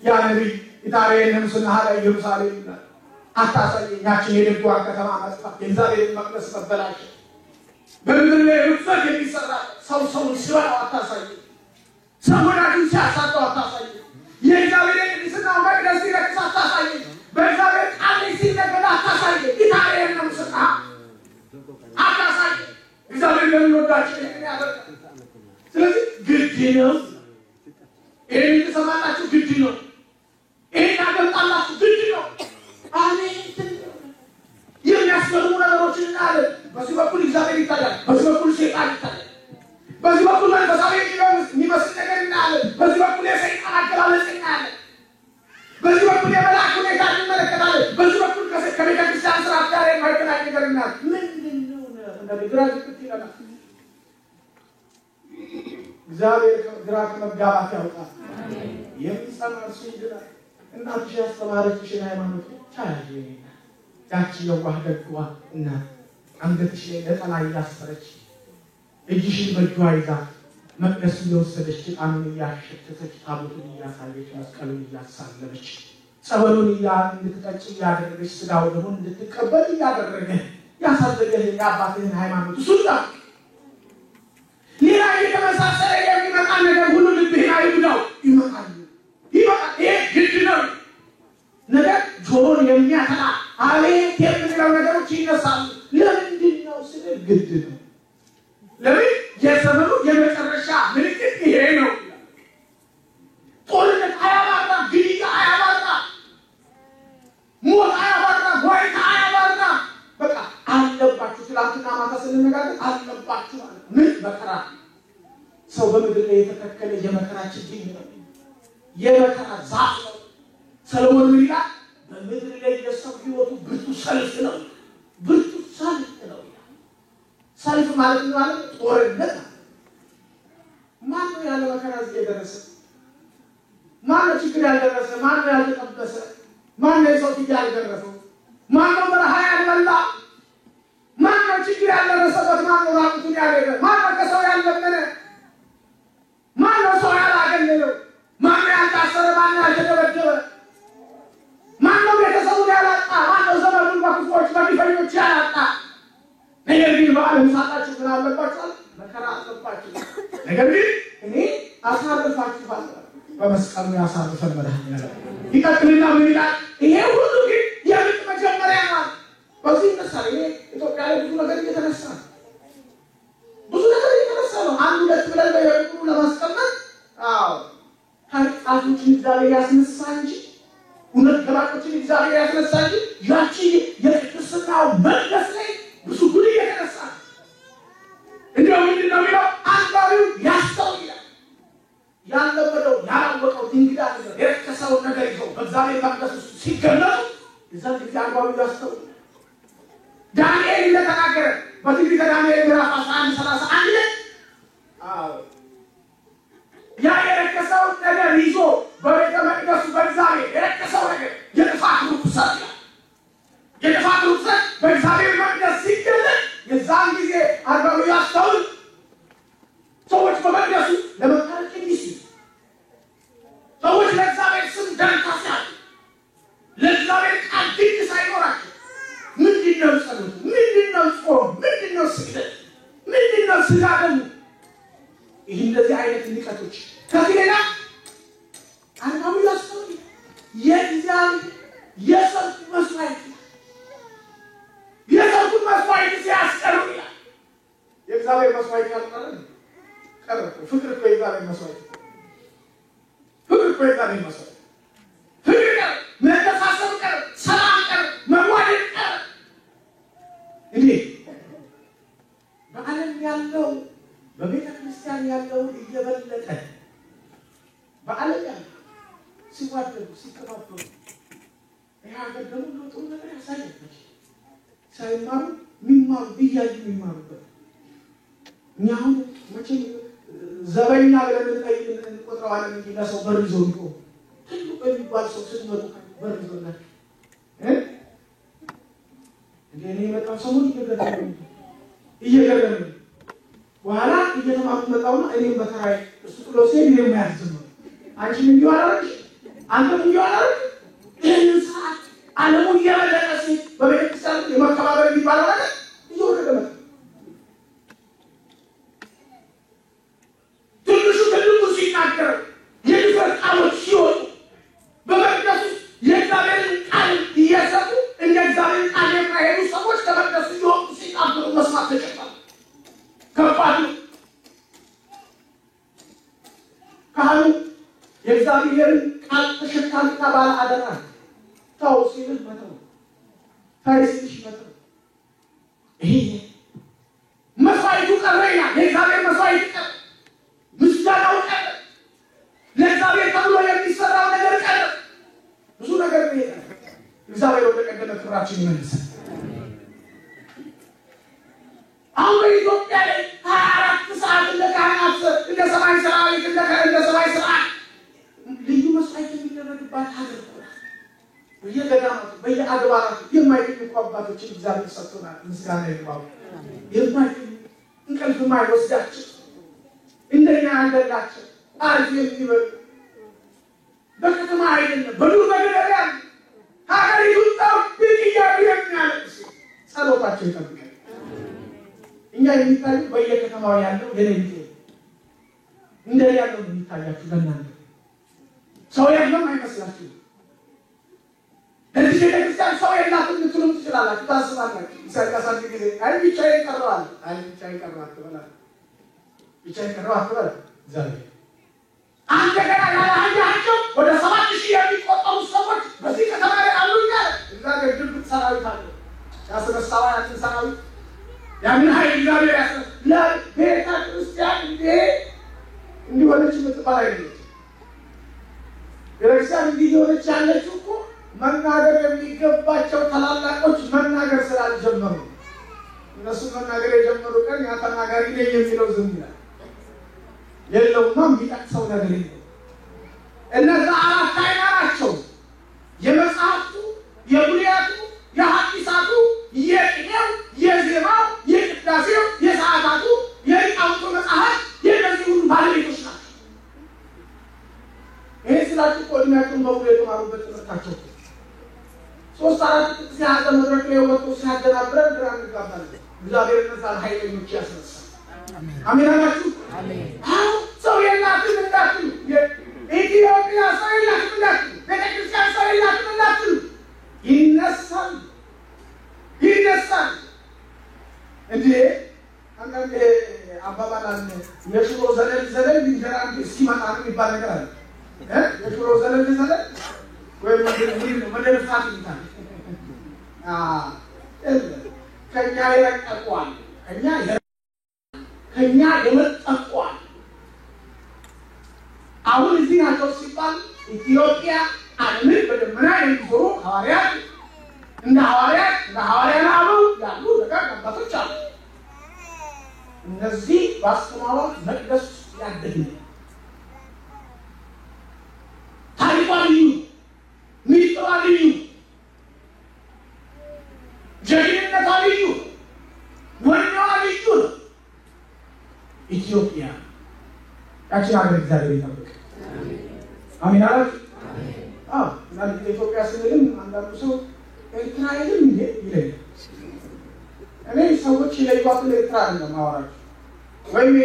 ያ ነብይ ኢታሪያንም ስናሃላ ኢየሩሳሌም አታሳይ ያችን የደጓ ከተማ መስፋት የእግዚአብሔር መቅደስ መበላሽ በምድር ላይ ርፍት የሚሰራ ሰው ሲወጣ አታሳይ ሰውራቱን ሲያሳጣው አታሳይ የእግዚአብሔር ቅድስና መቅደስ ሲረክስ አታሳይ በእግዚአብሔር ቃል ሲነገር አታሳይ ኢታሪያንም ስናሃላ አታሳይ እግዚአብሔር ለሚወዳቸው ያደርጋል ስለዚህ ግድ ነው ይሄን ተሰማላችሁ ግድ ነው ይሄን አደምጣላችሁ ግድ ነው አሜን የሚያስፈርሙ ነገሮችን እናለ በዚህ በኩል እግዚአብሔር ይታያል በዚህ በኩል ሰይጣን ይታያል በዚህ በኩል መንፈሳዊ የሚመስል ነገር እናለ በዚህ በኩል የሰይጣን አገላለጽ እናለ በዚህ በኩል የመላእክት ሁኔታ እንመለከታለን በዚህ በኩል ከቤተ ክርስቲያን ስርዓት ጋር የማይገናኝ ነገር እናለ ምንድነው እንደግራ ዝቅት ይላል እግዚአብሔር ግራ ከመጋባት ያውጣል የሚሰማ እርሱ ይድናል እናትሽ ያስተማረችሽን ሃይማኖት ታያለሽ ያቺ የዋህ ደግዋ እናት አንገትሽ ላይ ነጠላ ያሰረች እጅሽን በእጇ ይዛ መቅደስ እየወሰደች ጣኑን እያሸተተች ታቦቱን እያሳየች መስቀሉን እያሳለመች ጸበሉን እንድትጠጪ እያደረገች ስጋው ደግሞ እንድትቀበል እያደረገ ያሳደገህ የአባትህን ሃይማኖት እሱና ሌላ የተመሳሰለ የሚመጣ ነገር ሁሉ ልብህን አይጉዳው ይመጣል ይሄ ግድ ነው ነገር ጆሮን የሚያተላ አቤት የምንለው ነገሮች ይነሳሉ ለምንድን ነው ስለ ግድ ነው ለምን የዘመኑ የመጨረሻ ምልክት ይሄ ነው ጦርነት አያባራ ግድያ አያባራ ሞት አያባራ ወይታ አያባራ በቃ አለባችሁ ትላንትና ማታ ስንነጋገር አለባችሁ ምን መከራ ሰው በምድር ላይ የተከከለ የመከራ ችግኝ ነው የመከራ ዛፍ ነው ሰለሞን ይላል በምድር ላይ የሰው ህይወቱ ብርቱ ሰልፍ ነው ሰልፍ ማለት ነው ጦርነት ማን ነው ያለ መከራ እዚህ የደረሰ ማን ነው ችግር ያልደረሰ ማን ነው ያልተጠበሰ ማን ነው ሰው ያልደረሰው ማን ነው በረሃ ያልበላ ማን ነው ችግር ያልደረሰበት ማን ነው ራቁቱን ያለበ ማን ነው ከሰው ያልለመነ ማን ነው ሰው ያላገኘው ማን ነው ያልታሰረ ማን ነው ያልተደበደበ ማን ነው ቤተሰቡን ያላጣ ማን ነው ዘመዱን በክፎች በግፈኞች ያላጣ ነገር ግን በዓለም ሳጣችሁ ምን አለባችሁ መከራ አለባችሁ ነገር ግን እኔ አሳርፋችኋለሁ በመስቀሉ ያሳርፈን መድኃኒዓለም ይቀጥልና ምን ይላል ይሄ ሁሉ ግን የምጥ መጀመሪያ ነው በዚህ ምሳሌ ኢትዮጵያ ላይ ብዙ ነገር እየተነሳ ነው አንዱ ሁለት ብለን በየቁሩ ለማስቀመጥ ታሪካቶችን እግዚአብሔር ያስነሳ እንጂ እውነት ገባጮችን እግዚአብሔር ያስነሳ እንጂ ያቺ የቅድስናው መቅደስ ላይ ብዙ ጉድ እየተነሳ እንደው ምንድነው የሚለው አንባቢው ያስተውላል ያለበደው ያላወቀው እንግዳ ነገር የረከሰው ነገር ይዘው በእግዚአብሔር መቅደስ ውስጥ ሲገለጡ እዛን ጊዜ አንባቢው ያስተውላል ዳንኤል እንደተናገረ በትንቢተ ዳንኤል ምዕራፍ 11:31 ላይ ያ የረከሰው ነገር ይዞ በቤተ መቅደሱ በእግዚአብሔር የረከሰው ነገር የጥፋት ርኩሰት በእግዚአብሔር መቅደስ ሲገለጥ የዛን ጊዜ አንባቢው ያስተውል ሰዎች በመቅደሱ ለመታረቅ የሚስሉ ሰዎች ለእግዚአብሔር ስም ደንታ ሲያጡ ለእግዚአብሔር ቃል ግድ ሳይኖራቸው ምንድነው ጸሎት ምንድነው ጾም ምንድነው ስግደት ምንድነው ስጋ ደግሞ ይህ እንደዚህ አይነት ንቀቶች ከዚህ ሌላ አንባቢው ያስተውል የእግዚአብሔር የሰልፍ መስዋዕት ሲያስቀሩ ይላል የእግዚአብሔር መስዋዕት ያልቀረን ቀረው ፍቅር እኮ የእግዚአብሔር መስዋዕት ፍቅር መተሳሰብ ቀረ ሰላም ቀረ መዋደድ ቀረ እንዴ በዓለም ያለው በቤተ ክርስቲያን ያለው እየበለጠ በዓለም ያለው ሲዋደዱ ሲተባበሩ ይሄ ሀገር ደግሞ ጥሩ ነገር ያሳያል ሳይማሩ ሚማሩ ይያዩ ሚማሩበት እኛው መቼም ዘበኛ ብለን እንቆጥረዋለን እንጂ ለሰው በር ይዞ ነው ትልቁ የሚባል ሰው ስትመጡ በር ይዞናል እንዴ እኔ መጣው ሰሞን እየገረመኝ በኋላ እየተማሩ መጣውና እኔም በተራይ እሱ ጥሎ ሲሄድ እኔም ያዝም አንቺም እንዲሁ አላረግሽ አንተም እንዲሁ አላረግሽ ይህንን ሰዓት ዓለሙ እየበለጠ ሲል በቤተክርስቲያን የመከባበር የሚባለው ነገር እየወረደ መጣ። ትንሹ ትልቁ ሲናገር የድፍረት ቃሎች ሲወጡ በመቅደሱ የእግዚአብሔርን ቃል እየሰጡ እንደ እግዚአብሔር ቃል የማይሄዱ ሰዎች ከመቅደሱ እየወጡ ሲናገሩ መስማት ተጨባል። ከባድ ነው። ካህኑ የእግዚአብሔርን ቃል ተሸካሚና ባለ አደራ ታው ሲልህ መተው ታይ ሲልሽ መተው ይሄ መስዋዕቱ ቀረኛ የእግዚአብሔር መስዋዕት ቀረ፣ ምስጋናው ቀረ፣ ለእግዚአብሔር ተብሎ የሚሰራው ነገር ቀረ፣ ብዙ ነገር ነው። እግዚአብሔር ወደ ቀደመ ክብራችን ይመልሳል። አሁን በኢትዮጵያ ላይ 24 ሰዓት እንደ ካህናት እንደ ሰማይ ሰራዊት እንደ ሰማይ ሰራዊት ልዩ መስዋዕት የሚደረግባት ሀገር ነው። በየገዳማቱ በየአድባራቱ የማይገኙ አባቶችን እግዚአብሔር ሰጥቶናል። ምስጋና ይግባው። የማይገኙ እንቅልፍ የማይወስዳቸው እንደኛ ያለላቸው አሪፍ የሚበሉ በከተማ አይደለም በዱር በገደል ያሉ ሀገሪቱን ጠብቅ እያሉ የሚያለቅሱ ጸሎታቸው ይጠብቃል። እኛ የሚታዩ በየከተማው ያለው የሌሊት እንደ ያለው የሚታያችሁ ለእናንተ ሰው የለም አይመስላችሁ። ለዚህ ቤተክርስቲያን ሰው የላትም ልትሉም ትችላላችሁ፣ ታስባላችሁ። ኢሳይያስ አንድ ጊዜ አይ ብቻዬን ቀረዋል፣ አይ ብቻዬን ቀረዋል ትበላል፣ ብቻዬን ቀረዋል ትበላል። እግዚአብሔር አንተ ገና ያላያቸው ወደ 7000 የሚቆጠሩ ሰዎች በዚህ ከተማ ላይ አሉ ይላል እግዚአብሔር። ድብቅ ሰራዊት አለ ያስነሳው ያንን ሰራዊት ያንን ኃይል እግዚአብሔር ያስነሳ ለቤተ ክርስቲያን እንዲህ ወለች ምትባል አይደለም። ቤተክርስቲያን እንዲህ ወለች ያለችው እኮ መናገር የሚገባቸው ታላላቆች መናገር ስላልጀመሩ እነሱ መናገር የጀመሩ ቀን ያ ተናጋሪ ነኝ የሚለው ዝም ይላል። የለውማ የሚጠቅሰው ነገር የለም። እነዛ አራት አይናቸው የመጽሐፍቱ የብሉያቱ የሐዲሳቱ የቅኔው የዜማው የቅዳሴው የሰዓታቱ የሊቃውንቱ መጽሐፍ የነዚህ ሁሉ ባለቤቶች ናቸው። ይሄ ስላችሁ ቆድሚያቸውን በሙሉ የተማሩበት ትምህርታቸው 3-4 ጊዜ ሀገር መድረክ ላይ ወጥቶ ሲያደናብረን ግራ እንጋባለን። እግዚአብሔር እነዛን ኃይለኞች ያስነሳል። አሜን አላችሁ? ሰው የላትም እንዳትሉ፣ ኢትዮጵያ ሰው የላትም እንዳትሉ፣ ቤተክርስቲያን ሰው የላትም እንዳትሉ፣ ይነሳል ይነሳል። እንዴ አንዳንዴ አባባል አለ የሽሮ ዘለል እንጀራ እስኪመጣ የሚባል ነገር አለ። የሽሮ ዘለል ወይ መደረሳት ይታል ከኛ ይረቀቋል ከኛ የመጠቋል። አሁን እዚህ ናቸው ሲባል ኢትዮጵያ ዓለምን በደመና የሚዞሩ ሐዋርያት እንደ ሐዋርያን አበው ያሉ ነገር አባቶች አሉ። እነዚህ ባስተማሩት መቅደስ ያደጉ ታሪኳ ልዩ ሚስጥሯ ልዩ ጀግንነቷ ልዩ ወኔዋ ልዩ ነው። ኢትዮጵያ ያችን ሀገር እግዚአብሔር ይጠብቅ። አሜን አላችሁ? ኢትዮጵያ ስንልም አንዳንዱ ሰው ኤርትራ አይደለም እንዴ ይላል። እኔ ሰዎች ይለዩዋትን ኤርትራ አይደለም አወራችሁ ወይም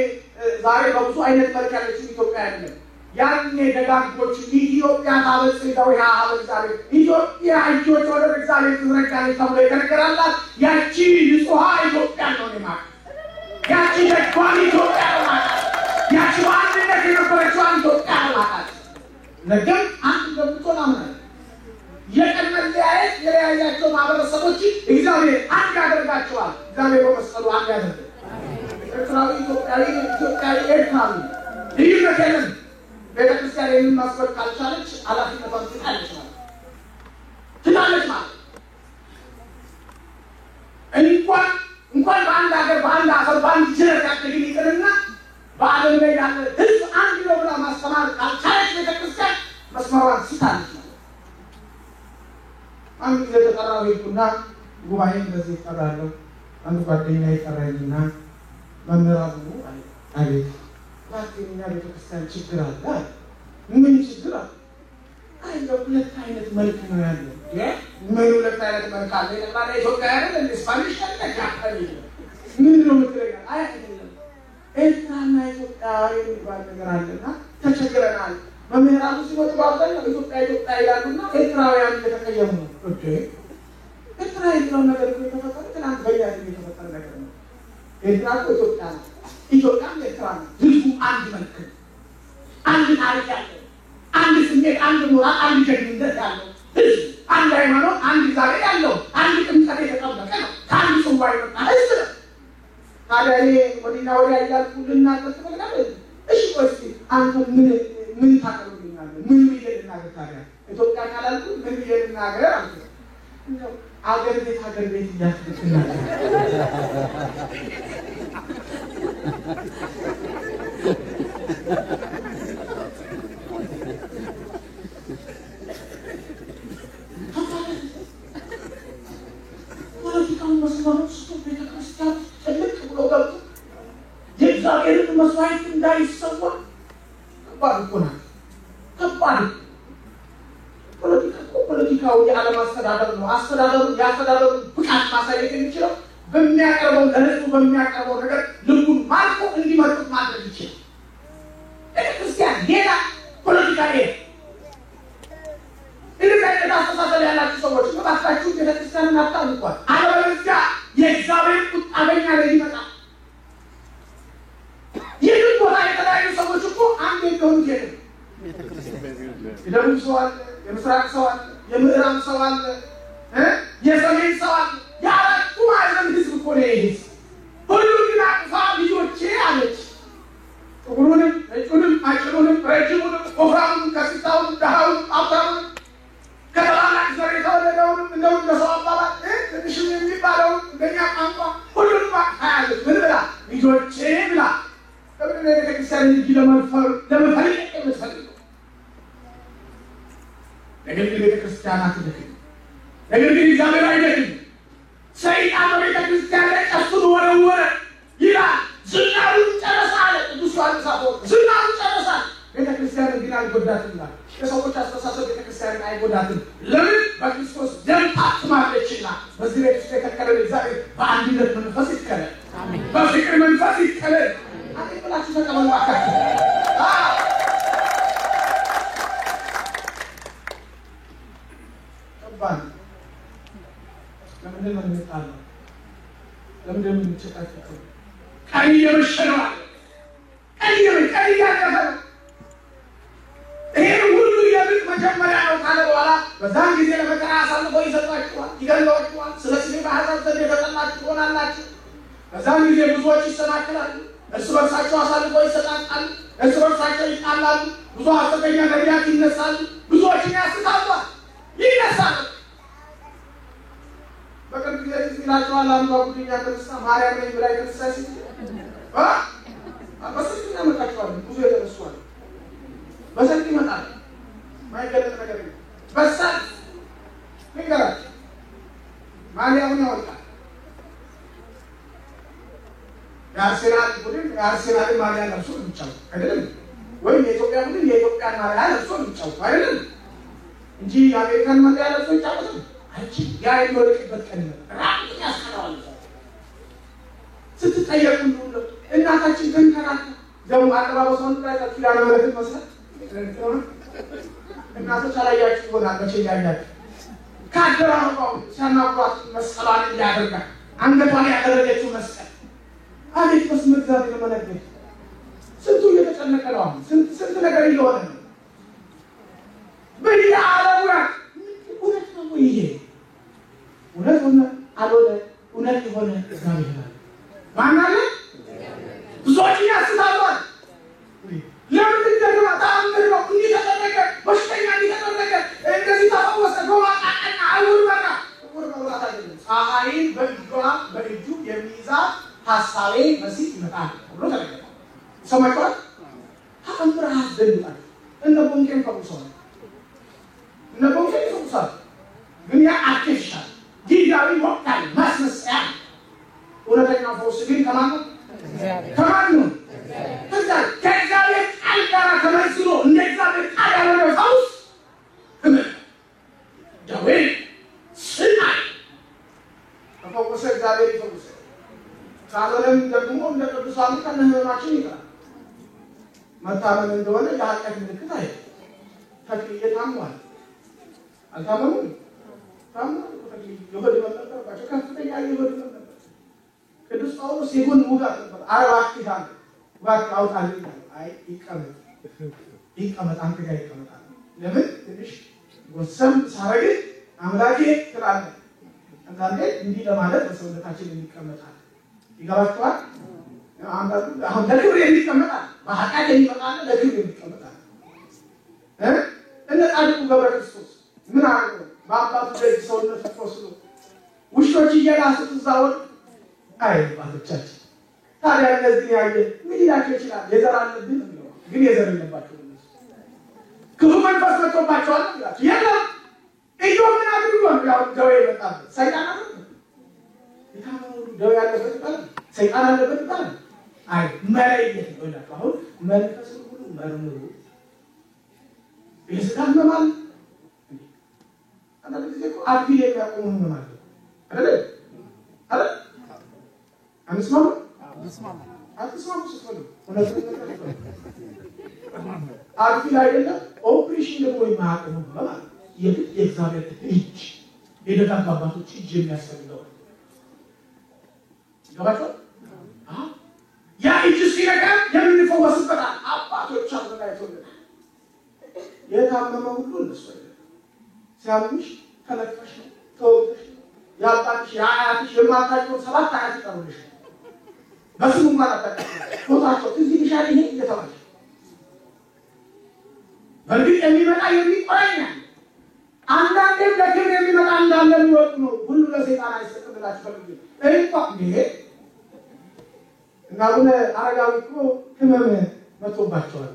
ዛሬ በብዙ አይነት መልክ ያለችው ኢትዮጵያ አይደለም። ያኔ ደጋጎቹ ኢትዮጵያ ታበጽሕው ያለ እግዚአብሔር ኢትዮጵያ እጆቿ ወደ እግዚአብሔር ትዘረጋለች ተብሎ የተነገረላት ያቺ ንጹሃ ኢትዮጵያ ነው ማለት። ያቺ ደጓሚ ኢትዮጵያ ነው ማለት። ያቺ አንድነት የነበረችው ኢትዮጵያ ነው ማለት። ነገር አንድ እንደምትሆን አምናለሁ። የቀን መለያየት የለያያቸው ማህበረሰቦች እግዚአብሔር አንድ ያደርጋቸዋል። እግዚአብሔር በመስቀሉ አንድ ያደርጋል። ኤርትራዊ ኢትዮጵያዊ ኤርትራዊ ልዩነት የለም። ቤተክርስቲያን ይህንን ማስበክ ካልቻለች ኃላፊነቷን ትጣለች ማለት እንኳን በአንድ ሀገር በአንድ አፈር በአንድ ጅረት ያደግን ይቅርና በዓለም ላይ ያለ ህዝብ አንድ ነው ብላ ማስተማር ካልቻለች ቤተክርስቲያን መስመሯን ስታለች ማለት። አንድ ጊዜ ተጠራው ሄድኩና ጉባኤ እንደዚህ ይጠራለሁ። አንድ ጓደኛ ይጠራኝና መምህራኑ አቤት ባክኛ ቤተክርስቲያን ችግር አለ። ምን ችግር አለ? እንደው ሁለት አይነት መልክ ነው ያለው። ምን ሁለት አይነት መልክ አለ? ለማለት ኢትዮጵያ አይደል ስፓኒሽ ተከታታይ ምን ነው የምትለኝ? አይደለም ኤርትራና ኢትዮጵያ የሚባል ነገር አለና ተቸግረናል። መምህራኑ ሲወጡ ባልተኛ ኢትዮጵያ ይላሉና ኤርትራውያን እየተቀየሙ ነው። ኦኬ ኤርትራ የሚለው ነገር የተፈጠረ ትናንት በያድ የተፈጠረ ነገር ነው። ኤርትራ ኢትዮጵያ ነው። ኢትዮጵያ ኤርትራ ነው። ህዝቡ አንድ መልክ ነው። አንድ ታሪክ ያለው፣ አንድ ስሜት፣ አንድ ሞራል፣ አንድ ጀግንነት ያለው ህዝብ፣ አንድ ሃይማኖት፣ አንድ ዛሬ ያለው፣ አንድ ጥምቀት የተጠበቀ ነው። ከአንድ ጽዋ የመጣ ህዝብ ነው። ታዲያ እኔ ወዲና ወዲያ እያልኩ ልናገር ትፈልጋለህ? እሺ ቆይ አንተ ምን ታቀርብልኛለህ? ምን ብዬ ልናገር? ታዲያ ኢትዮጵያ ካላልኩ ምን ብዬ ልናገር አልኩ። አገር ቤት እያስገጥና ፖለቲካውን መስማት ቤተክርስቲያን ትልቅ ብሎ ገብቶ የእግዚአብሔርን መስዋዕት እንዳይሰዋ ከባድ እኮ ናት። ከባድ ፖለቲካው የዓለም አስተዳደር ነው። የአስተዳደሩ ብቃት ማሳየት የሚችለው በሚያቀርበው ለህዝቡ በሚያቀርበው ነገር ልቡን ማርኮ እንዲመርጡት ማድረግ ይችላል። ቤተክርስቲያን ሌላ ፖለቲካ ሌላ እንደዚህ አስተሳሰብ ያላችሁ ሰዎች በባካችሁ ቤተክርስቲያንን አታውቋል። አለበለዚያ የእግዚአብሔር ቁጣ በእኛ ላይ ይመጣል። ይህን ቦታ የተለያዩ ሰዎች እኮ አንድ የሚሆኑት የለም። የደቡብ ሰው አለ፣ የምስራቅ ሰው አለ፣ የምዕራብ ሰው አለ፣ የሰሜን ሰው አለ። የአራቱ ማዕዘን ህዝብ እኮ ነው ይሄ። ሁሉም ግን አቅፋ ልጆቼ አለች። ጥቁሩንም፣ ነጩንም፣ አጭሩንም፣ ረጅሙንም፣ ወፍራሙንም፣ ከስታውንም፣ ደሃውንም፣ ሀብታሙንም፣ ከታላላቅ ዘር የተወለደውንም እንደውም ለሰው አባባል ትንሽም የሚባለውን እንደኛ ቋንቋ ሁሉንም አቅፋ ያለች። ምን ብላ? ልጆቼ ብላ። ለምን ቤተክርስቲያን ልጅ ለመፈልቅ የምትፈልገው? ነገር ግን ቤተክርስቲያን አትደክም። ነገር ግን እግዚአብሔር አይደክም። ሰይጣን በቤተክርስቲያን ላይ ቀስቱን ወረወረ ይላል። ዝናሩን ጨረሰ አለ ቅዱስ ዮሐንስ አፈወርቅ። ዝናሩን ጨረሰ። ቤተክርስቲያንን ግን አልጎዳትም ይላል። የሰዎች አስተሳሰብ ቤተክርስቲያንን አይጎዳትም። ለምን? በክርስቶስ ደም ታትማለችና። በዚህ ቤት ውስጥ የተከለለ እግዚአብሔር በአንድነት መንፈስ ይትከለል፣ በፍቅር መንፈስ ይትከለል። አሜን ብላችሁ ተቀበሉ አካችሁ። ከባድ ለምንድን ነው የምንጣለው? ለምንድን ነው የምንጨቃጨቀው? ቀን እየመሸ ነው አለ። ቀን እያለፈ ነው። ይሄን ሁሉ የምጥ መጀመሪያ ነው ካለ በኋላ በዛን ጊዜ ለመከራ አሳልፈው ይሰጧችኋል፣ ይገድሏችኋል። ስለ ስሜ በአሕዛብ ዘንድ የተጠላችሁ ትሆናላችሁ። በዛን ጊዜ ብዙዎች ይሰናከላሉ፣ እርስ በርሳቸው አሳልፈው ይሰጣጣሉ፣ እርስ በርሳቸው ይጣላሉ። ብዙ ሐሰተኛ ነቢያት ይነሳሉ፣ ብዙዎችን ያስታሉ፣ ይነሳሉ። በቅርብ ጊዜ ሲላቸዋል አንዷ ጉድኛ ተነሳ ማርያም ነኝ ብላ የተነሳ ሲል በስልክ ያመጣቸዋል። ብዙ የተነሷል። በስልክ ይመጣል። ማይገለጥ ነገር ነው። በሳት ንገራቸው ማርያምን ያወጣል። የአርሴናል ቡድን የአርሴናል ማሊያ ለብሶ ነው የሚጫወተው አይደለም? ወይም የኢትዮጵያ ቡድን የኢትዮጵያ ማሊያ ለብሶ ነው የሚጫወተው አይደለም? እንጂ የአሜሪካን ማሊያ ለብሶ ይጫወታል አይችልም። ያ የሚወድቅበት ቀን ነው። ራቁን ያስቀረዋል። ስትጠየቁ ሁሉ እናታችን ተንከራታ ደግሞ አጠባበሷን ላይ ኪዳነ ምሕረትን መስላት እናቶች አላያችሁ ይሆናል። መቼ ያያችሁ ከአደባባዩ ሲያናግሯት መስቀሏን እንዲያደርጋል አንገቷን ያደረገችው መስቀል አቤት በስመ እግዚአብሔር ለመነገር ስንቱ እየተጨነቀ ነው። ስንት ነገር እየሆነ ነው በየዓለሙ። እውነት ነው ይሄ እውነት ሆነ አልሆነ እውነት የሆነ እግዚአብሔር ነው። ማን አለ? ብዙዎች ያስታሉ። ለምን እንደገና ታምር ነው እንዲህ ተደረገ፣ በሽተኛ እንዲህ ተደረገ፣ እንደዚህ ተፈወሰ በማጣቀና አይውል በቃ ወርማውራት አይደለም። ፀሐይን በእጁ የሚይዛት ሐሳቤ መሲህ ይመጣል ብሎ ተናገረ። ሰማይቷል። ተአምር አስደንቃል። እነ ቦንኬን ፈውሰዋል። ግን ያ አርቲፊሻል ጊዜያዊ ወቅታዊ ማስመሰያ። እውነተኛው ፈውስ ግን ከማን ነው? ከማን ነው? ከእግዚአብሔር ቃል ጋር ተመስሎ እንደ እግዚአብሔር ቃል ያለው ሰውስ ደዌ ስናይ ተፈወሰ። እግዚአብሔር ይፈውሰ። ካልሆነም ደግሞ እንደ ቅዱሳኑ ከነህመማችን ይቀራል። መታመን እንደሆነ የኃጢአት ምልክት አይደለም። ተክልዬ ታሟል አልታመሙም? ታሟል። ተክልዬ የሆድ ህመም ነበረባቸው፣ ከፍተኛ የሆድ ህመም ነበር። ቅዱስ ጳውሎስ የጎን ውጋት ነበር። እባክህ እባክህ አውጣልኝ። አይ ይቀመጥ አንተ ጋር ይቀመጣል። ለምን ትንሽ ወሰም ሳረግ አምላኬ ትላለህ። አንዳንዴ እንዲህ ለማለት በሰውነታችን የሚቀመጣል ይገባችኋል? አሁን ለክብር የሚቀመጣል በኃጢአት የሚመጣል ለክብር የሚቀመጣል። እነ ጻድቁ ገብረ ክርስቶስ ምን አደረጉ? በአባቱ ደጅ ሰውነት ቆስሎ ውሾች እየላሱት እዛው አይ አባቶቻችን ታዲያ እነዚህ ያየ ምን ይላቸው ይችላል? የዘር አለብን ነው ግን የዘር የለባቸው እነሱ ክፉ መንፈስ መጥቶባቸዋል ይላቸው የለም። እዩ ምን አድርጎ ያው ደዌ ይመጣል። ሰይጣን አለ የታመኑ ደዌ ያለበት ይባላል፣ ሰይጣን አለበት ይባላል። አይ መለየት ነው ይላቸው። አሁን መንፈስ ሁሉ መርምሩ የስጋት መማል አንዳንድ ጊዜ እኮ አድቢል የሚያቆሙ ነው ማለት አይደል? አይደል? አንስማማ ስትፈልጉ አድቢል አይደለም ኦፕሬሽን ደግሞ የማያቆሙ ማለት የእግዚአብሔር እጅ የደጋግ አባቶች እጅ የሚያስፈልገው ይገባችኋል? ያ እጅ ሲነካ የምንፈወስበታል። አባቶች አዘጋጅተውልናል። የታመመ ሁሉ እነሱ ሲያምሽ ተለክፈሽ ነው ተወግተሽ ነው የአባትሽ የአያትሽ የማታውቂውን 7 አያት ይቀሩልሽ በስሙ እንኳን አታውቂም። ፎታቸው እዚህ ይሻል ይሄ እየተባለ በእርግጥ የሚመጣ የሚቆረኛል። አንዳንዴም ለክብር የሚመጣ እንዳለ የሚወጡ ነው። ሁሉ ለሰይጣን አይሰጥም ብላችሁ ፈልጉ። እንዴ እና አቡነ አረጋዊ እኮ ህመም መጥቶባቸዋል።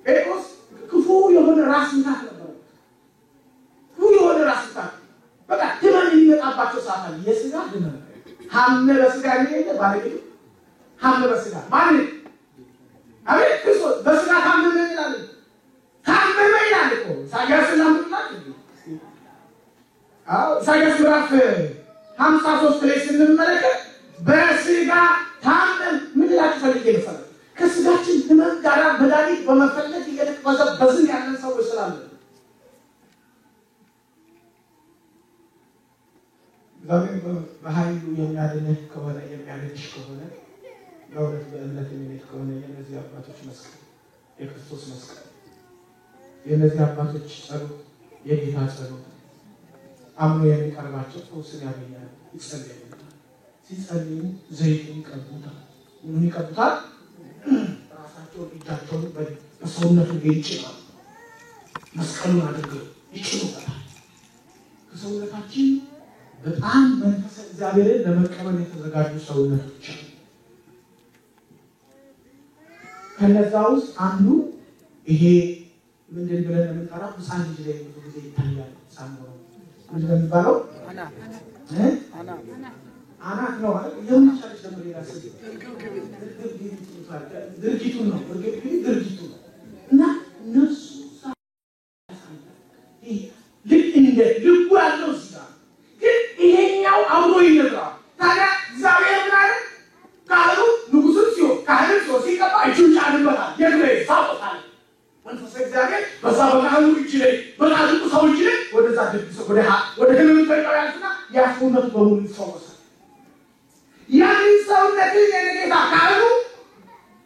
ጴጥሮስ ክፉ የሆነ ራስ ምታት ነበር። ክፉ የሆነ ራስ ምታት በቃ ህመም የሚመጣባቸው ሰዓት አለ። የስጋ ህመም ሐመ በስጋ ይሄደ ባለቤቱ ሐመ በስጋ ማለት አቤት ክርስቶስ በስጋ ታመመ ይላል። ታመመ ይላል እኮ ኢሳይያስ ለምንላት ኢሳይያስ ምዕራፍ 53 ላይ ስንመለከት በስጋ ታመም ምን ይላል ፈልጌ ነው ከስጋችን ህመም ጋር መድኃኒት በመፈለግ እየተቀበዘበዝን ያለን ሰዎች ስላለ እግዚአብሔር በኃይሉ የሚያድንህ ከሆነ የሚያድንሽ ከሆነ በእውነት በእምነት የሚሄድ ከሆነ የእነዚህ አባቶች መስቀል የክርስቶስ መስቀል የእነዚህ አባቶች ጸሎት የጌታ ጸሎት አምኖ የሚቀርባቸው ፈውስን ያገኛል። ይጸልያል። ሲጸልዩ ዘይቱን ይቀቡታል። ምን ይቀቡታል? ራሳቸውን እጃቸውን በሰውነቱ ይጭናል። መስቀሉን አድርገው ይጭኑበታል። ከሰውነታችን በጣም መንፈስ እግዚአብሔርን ለመቀበል የተዘጋጁ ሰውነቶች አሉ። ከነዛ ውስጥ አንዱ ይሄ ምንድን ብለን የምንጠራው ህፃን ልጅ ላይ ብዙ ጊዜ ይታያል። ሳምሮ ምንድን ነው የሚባለው? አናት ነው አይደል? የምንቻለች ደግሞ ሌላ ስም ድርጊቱ ነው። ድርጊቱ ነው እና እነሱ ልክ እንደ ልቡ ያለው እዚጋ ግን ይሄኛው አብሮ ይነግራል። ታዲያ እግዚአብሔር ምን አለ? ካህኑ ንጉሥም ሲሆን ካህንም ሲሆን ሲቀባ እጁን ጫንበታል። የግሬ ሳቆታል መንፈስ እግዚአብሔር በዛ በካህኑ እጅ ላይ በካህኑ ሰው እጅ ላይ ወደዛ ድግስ ወደ ህመም ተቀበል ያልኩና ያፈውነት በሙሉ ይፈወሳል። ያን ሰውነትን የጌታ ካህኑ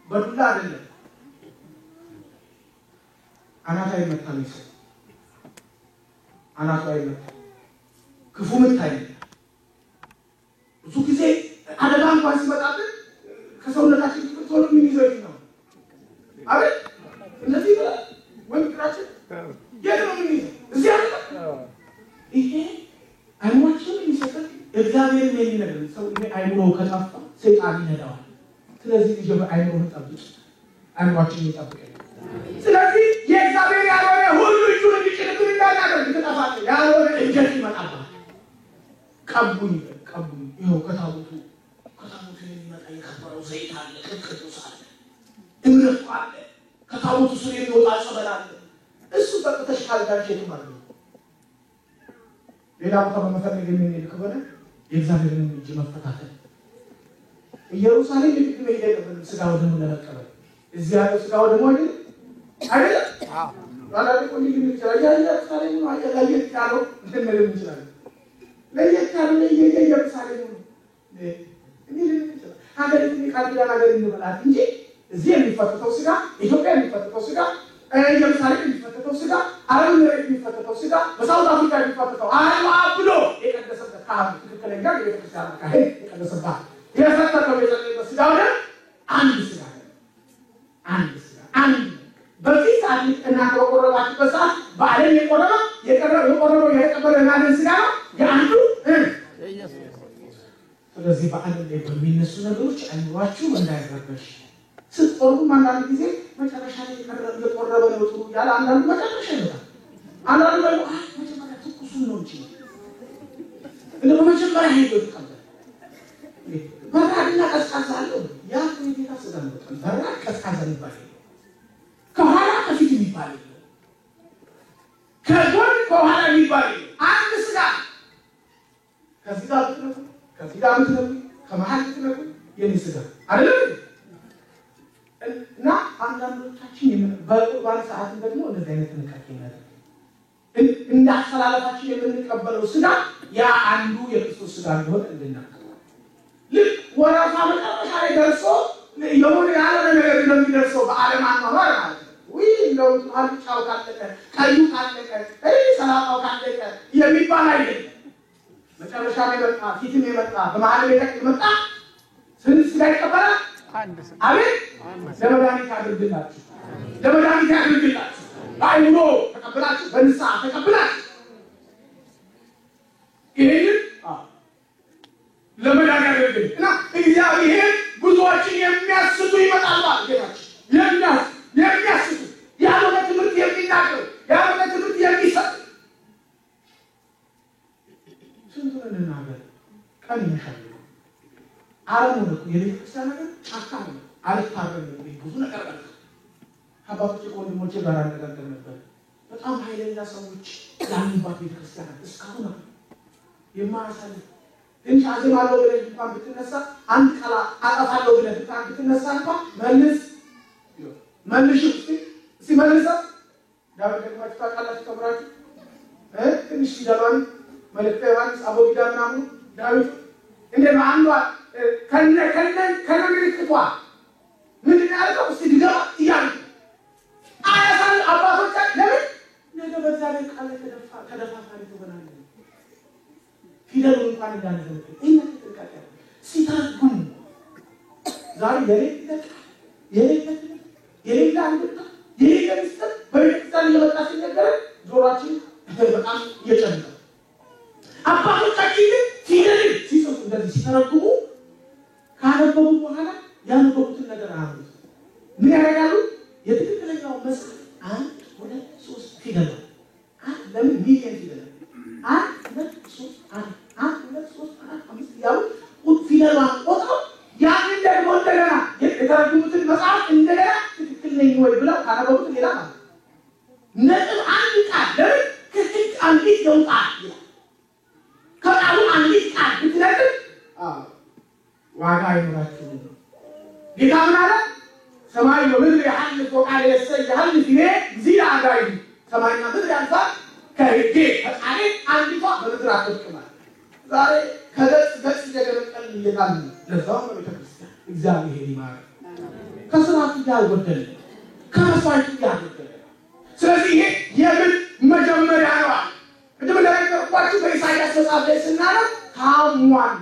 በዱላ አይደለም አናታ ይመታል። ይሰጥ አናታ ይመታል። ክፉ ምታይ ብዙ ጊዜ አደጋ እንኳን ሲመጣብን ከሰውነታችን ቶሎ ምን ይዘው ነው አይደል? እንደዚህ ብላ ወይ ክራችን የለም ምን ይዘው እዚህ አለ። ይሄ አይሞችም የሚሰጠው እግዚአብሔር የሚነግር ሰው አይምሮ ከጠፋ ሰይጣን ይነዳዋል። ስለዚህ ልጅ አይምሮን ጠብቅ፣ አይምሮአችንን ይጠብቅ። ስለዚህ የእግዚአብሔር ያልሆነ ሁሉ እጁን እንዲጭንብን እንዳናደርግ ተጠፋት ያልሆነ እንጀት ይመጣባል። ቀቡኝ ይኸው ከታቦቱ የሚመጣ የከበረው ዘይት እሱ በተሽካል ጋር ሸኝ ማለት ነው ሌላ ቦታ በመፈለግ የሚል ከሆነ የእግዚአብሔርን እጅ መፈታተን ኢየሩሳሌም ለምን ይደረጋል ስጋው ደሙ ለመቀበል እዚህ ያለው ስጋው ደሙ አይደል ወላሂ ቆንጆ ይችላል ኢየሩሳሌም ነው አያላየት ያለው እንደምን ይችላል ለየት ያለው ኢየሩሳሌም ነው ሀገር የሚካድያ ነገር ይኖራል እንጂ እዚህ የሚፈተተው ስጋ ኢትዮጵያ የሚፈተተው ስጋ ኢየሩሳሌም የሚፈተተው ስጋ አረብ የሚፈተተው ስጋ በሳውት አፍሪካ የሚፈተተው አብሎ የቀደሰበት ካህን ትክክለኛ የቤተክርስቲያን ካህን የቀደሰበት የፈተተው የጸለየበት ስጋ ወደ አንድ ስጋ አንድ በዚህ ሰዓት እናንተ በቆረባችሁበት ሰዓት በዓለም የቆረበው የተቀበለ ማንን ስጋ ነው የአንዱ ኢየሱስ ስለዚህ በዓለም ላይ በሚነሱ ነገሮች አይኖራችሁ እንዳይረበሽ ስትቆርቡ አንዳንድ ጊዜ መጨረሻ ላይ የቆረበ ነው ጥሩ ያለ አንዳንዱ መጨረሻ ይመጣል አንዳንዱ ደግሞ መጀመሪያ ትኩሱን ነው እንጂ እንደ መጀመሪያ ሄዶ ተቀበለ በራድና ቀዝቃዛ አለው ያ ሁኔታ ስለነበረ በራድ ቀዝቃዛ ይባላል ከኋላ ከፊት ይባላል ከጎን ከኋላ ይባላል አንድ ስጋ ከዚህ ጋር ብትነኩ ከዚህ ጋር ብትነኩ ከመሃል ብትነኩ የኔ ስጋ አይደለም እና አንዳንዶቻችን በቁርባን ሰዓት ደግሞ እንደዚህ አይነት ንቃት ይናደርጋል እንደ አሰላለፋችን የምንቀበለው ስጋ ያ አንዱ የክርስቶስ ስጋ እንደሆነ እንድናውቅ ልክ ወራፋ መጨረሻ ላይ ደርሶ የሆነ ያለ ነገር እንደሚደርሰው በዓለም አኗኗር ማለት ነው ወይ እንደው አልጫው ካለቀ ቀዩ ካለቀ ሰላጣው ካለቀ የሚባል አይደለም መጨረሻ ላይ በቃ ፊትም የመጣ በመሃል ላይ የመጣ ስንት ስጋ ይቀበላል አንድ ስጋ አቤት ለመድኃኒት ያድርግላችሁ በአይምሮ ተቀብላችሁ በንስሐ ተቀብላችሁ ይሄን ለመዳን ያደርግልን እና እግዚአብሔር ብዙዎችን የሚያስቱ ይመጣሉ ጌታችን የሚያስቱ ያለ ትምህርት የሚናገሩ ያለ ትምህርት የሚሰጥ ስንቱን እናገር ቀን ይሻላል ዓለም ነው የቤተክርስቲያን ነገር ጫካ ነው አልታረም ብዙ ነገር አለ አባቶች ወንድሞቼ ጋር አነጋገር ነበር በጣም ኃይለኛ ሰዎች ያሉባት ቤተክርስቲያን እስካሁን ነው የማያሳልፍ እንጂ አዘማለው ብለህ እንኳን ብትነሳ አንድ ቃል አጠፋለሁ ብለህ ብትነሳ እንኳን መልሽ ሲመልሳ ዳዊት ደግሞ ታውቃላችሁ ተብራችሁ ትንሽ ይደላል መልእክተ ዮሐንስ አቦጊዳ ምናምን ዳዊት እንደ ማንዷ ከነምልክቷ ምንድን ያደረገው ሲድገባ እያሉ አያሳል አባቶቻችን ለምን ነገ በእግዚአብሔር ቃል ተደፋፋሪ ትሆናለህ ፊደሉ እንኳን እንዳንዘልቅ ይህን ጥንቃቄ ሲታጉም ዛሬ የሌለ አንድና የሌለ ምስጢር በቤተክርስቲያን እየመጣ ሲነገር ጆሯችን በጣም እየጨነቀ አባቶቻችን ፊደል ሲጽፉ እንደዚህ ሲተረጉሙ ካነበቡ በኋላ ያነበቡትን ነገር አያምኑት ምን ያደርጋሉ የትክክለኛው መስል 1 2 3 ፊደል ለምን ሚሊየን ፊደል 1 2 3 1 2 3 4 5 ያው ፊደሏን ቆጥረው ያንን ደግሞ እንደገና የተረጉሙትን መጽሐፍ እንደገና ትክክል ነኝ ወይ ብለው ካነበቡት ሌላ ማለት ነጥብ አንድ ቃል ለምን ከህግ አንዲት ደውጣ ከቃሉ አንዲት ቃል ብትነጥብ ዋጋ ይኖራችሁ ጌታ ምን አለ ሰማይ ወምድር ያህልፍ ወቃል ያህልፍ ይሄ እዚህ አጋይ ሰማይና ምድር ያልፋል ከህጌ ከቃሌ አንዲቷ በምድር አትወድቅም ዛሬ ከገጽ እየገለጠል እየታል ለዛው በቤተክርስቲያን እግዚአብሔር ይማር ከስራቱ ያልወደለ ከመስዋዕቱ ያልወደለ ስለዚህ ይሄ የምን መጀመሪያ ነው እንደምንለቀቋችሁ በኢሳይያስ መጽሐፍ ላይ ስናነብ ታሟል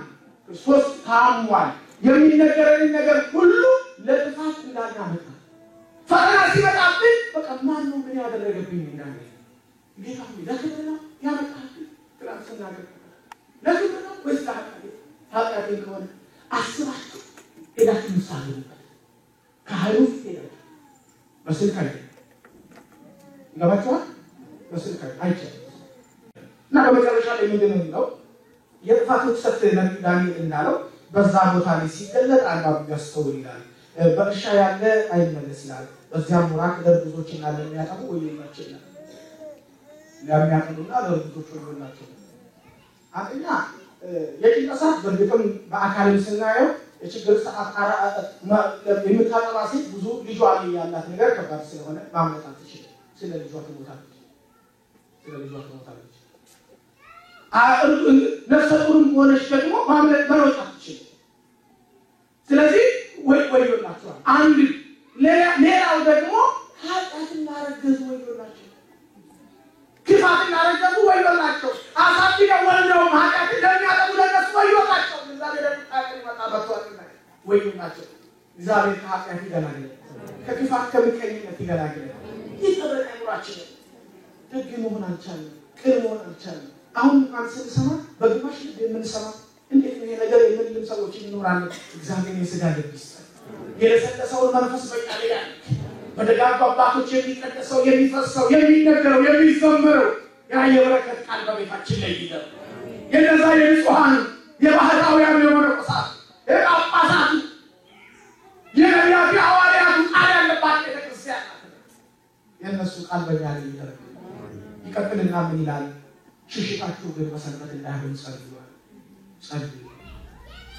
ክርስቶስ ታሟል የሚነገረን ነገር ሁሉ ለጥፋት እንዳናመጣ ፈተና ሲመጣብን በቃ ማን ነው ምን ያደረገብኝ እንዳለ ጌታ ለከተና ያመጣብኝ ትራንስናገ ለከተና ወይስ ኃጢአት ከሆነ አስባችሁ ሄዳችሁ ምሳሌ ካህሉት ሄዳችሁ በስልክ አይደል ይገባችኋል በስልክ አይቻልም እና በመጨረሻ ላይ ምንድን ነው የጥፋቶች ሰፍት ዳንኤል እንዳለው በዛ ቦታ ላይ ሲገለጥ አንባብ ያስተውል ይላል በእርሻ ያለ አይመለስ ይላል በዚያም ወራት ለብዙዎች እና ለሚያጠፉ ወይናቸው ለሚያቀሉና ለርጉዞች ወይናቸው አንደኛ የጭንቀሳት በርግጥም በአካል ስናየው የችግር ሰዓት የምታጠባ ሴት ብዙ ልጇ ያላት ነገር ከባድ ስለሆነ ማምለጣት ይችላል። ስለ ልጇ ትሞታለች። ነፍሰ ጡርም ሆነች ደግሞ ማምለጥ መሮጥ አትችልም። ስለዚህ ወዮላቸዋል። አንድ ሌላው ደግሞ ኃጢአትና ረገዙ ወዮላቸው። ክፋትና ረገዙ ወዮላቸው። አሳድገው ወልደው ኃጢአት እንደሚያጠቡ ለነሱ ወዮላቸው። እግዚአብሔር ኃጢአትን ይመጣባቸዋልና ወዮላቸው። እግዚአብሔር ከኃጢአት ይገላግለን፣ ከክፋት ከምቀኝነት ይገላግለን። ይጠበቅ አይምሯችን። ደግ መሆን አልቻልንም፣ ቅን መሆን አልቻልንም። አሁን አንሰማ በግማሽ ልብ የምንሰማ እንዴት ነው ነገር የምንልም ሰዎች ይኖራሉ። እግዚአብሔር የሥጋ ልብ ይስጠን። የለሰለሰውን መንፈስ በቃል ያለ በደጋግ አባቶች የሚቀደሰው የሚፈሰው የሚነገረው የሚዘመረው ያ የበረከት ቃል በቤታችን ላይ ይደር። የነዛ የንጹሃን የባህራውያን የመነኮሳት የጳጳሳት የነቢያት ሐዋርያት ቃል ያለባት ቤተክርስቲያን የነሱ ቃል በእኛ ላይ ይደር። ይቀጥልና ምን ይላል? ሽሽታችሁ ግን በሰንበት እንዳይሆን ጸልዩ።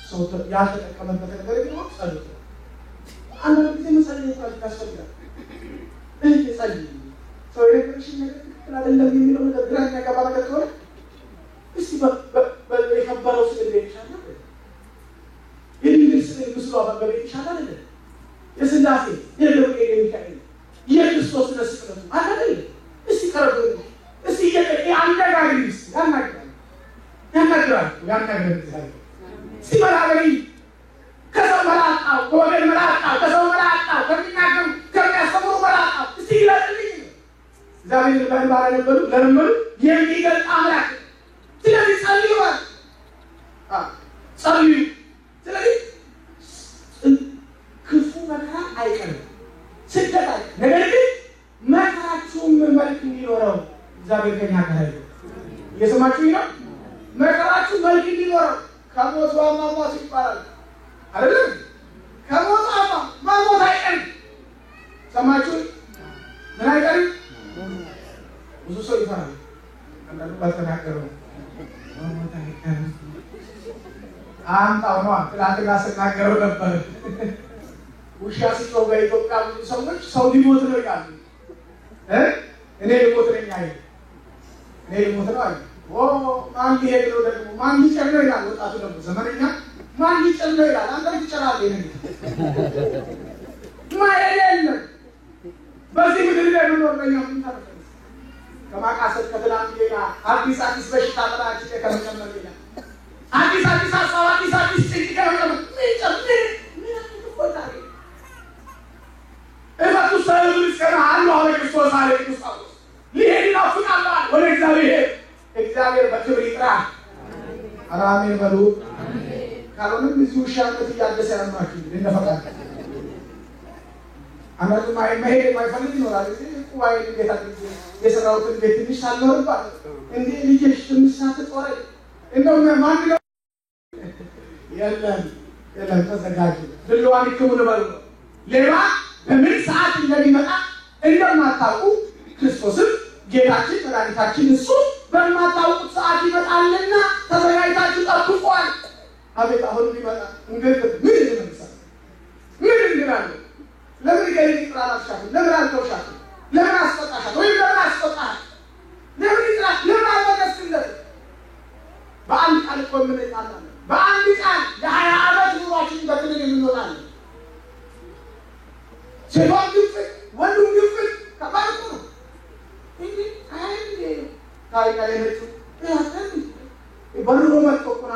ሰው ያልተጠቀመበት ነገር ቢሆን ጸልዩ። አንዳንድ ጊዜ መጸለይ ያስፈልጋል። ጸልዩ። ሰው የነገርሽን ነገር ትክክል አይደለም የሚለው ነገር ግራ የሚያጋባ ነገር ከሆነ እስቲ የከበረው ስዕል ቤት ይሻላል፣ የድንግል ስዕል ምስሏ በቤት ይሻላል አይደል? የሥላሴ የገብርኤል የሚካኤል የክርስቶስ ስቅለቱ አይደል? እስቲ ቀርብ እስቲ ያነጋግሪ ያናግራል ሲመራበሪ ከሰው መላጣው ከወገን መላጣው ከሰው መላጣው ከሚናገሩ ከሚያስተምሩ መላጣው እስቲ ይላልኝ እግዚአብሔር ባንባራ ነበሩ ለረመሩ የሚገልጥ አምላክ። ስለዚህ ጸልዩ። ስለዚህ ክፉ መከራ አይቀርም፣ ስደት አይቀርም። ነገር ግን መከራችሁም መልክ እንዲኖረው እግዚአብሔር ከኛ ጋር ነው። የሰማችሁ ነው። መከራችሁ መልክ እንዲኖረው ከሞት ማሟሟት ይባላል አይደል? ከሞት ማሟሟት አይቀርም። ሰማችሁ? ምን አይቀርም? ብዙ ሰው ይፈራል። አንዳንዱ ባልተናገረው ማሟት አይቀርም። አንታው ነው ትላንትና ስናገረው ነበር። ውሻ ሲጮህ በኢትዮጵያ ብዙ ሰዎች ሰው ሊሞት ነው ይላሉ። እኔ ልሞት ነኝ አይደል? እኔ ልሞት ነው አይደል? ማን ሊሄድ ነው ደግሞ? ማን ሊጨምረው ይላል ወጣቱ ደግሞ ዘመነኛ። ማን ሊጨምረው ይላል? አንተ ትጨራለህ ይሄን ማየት የለም። በዚህ ምድር ላይ ነው ለኛ ምን ታደርጋለህ? ከማቃሰት ከትላንት ሌላ አዲስ በሽታ ተላጭ ከመጨመር ሌላ አዲስ ሀሳብ አዲስ ጭንቅ ከመጨመር ምን ጨምር ምን አትቆጣሪ እባክህ ሰው ልስከና አለው አለ ክርስቶስ አለ ክርስቶስ ሊሄድ ይናፍቃል ወደ እግዚአብሔር በክብር ይጥራ። አሜን በሉ። ካልሆነም እዚሁ ሻምት ያደሰ ያማክ እንደፈቃድ አንዳንዱ መሄድ የማይፈልግ ይኖራል። ቁዋይ ቤት አድርጌ የሰራሁትን ቤት ትንሽ ሳልኖርባት እንዴ ልጅሽ ትንሽ ሳትጦረኝ እንደው ማን ነው የለም ተዘጋጁ። ብለዋን ይከሙን ባሉ ሌባ በምን ሰዓት እንደሚመጣ እንደማታውቁ ክርስቶስም ጌታችን መድኃኒታችን እሱ በማታውቁት ሰዓት ይመጣልና ተዘጋጅታችሁ ጠብቋል። አቤት አሁን ይመጣ እንግዲህ ምን ይመስላል? ምን ይላል? ለምን ይጥራላችሁ? ለምን አልተውሻቱ? ለምን አስፈጣሻት? ወይ ለምን አስፈጣሽ? ለምን ይጥራል? ለምን አልተነስተለት? በአንድ ቃል እኮ ምን ይጣላል? በአንድ ቃል የ20 ዓመት ኑሯችን በትልል የምንወጣለን። ሴቷን ግፍ ወንዱን ግፍ ከባድ ነው። እንዴ አይንዴ ታሪካ ለነጩ ያታን በሩሮ መጥቆና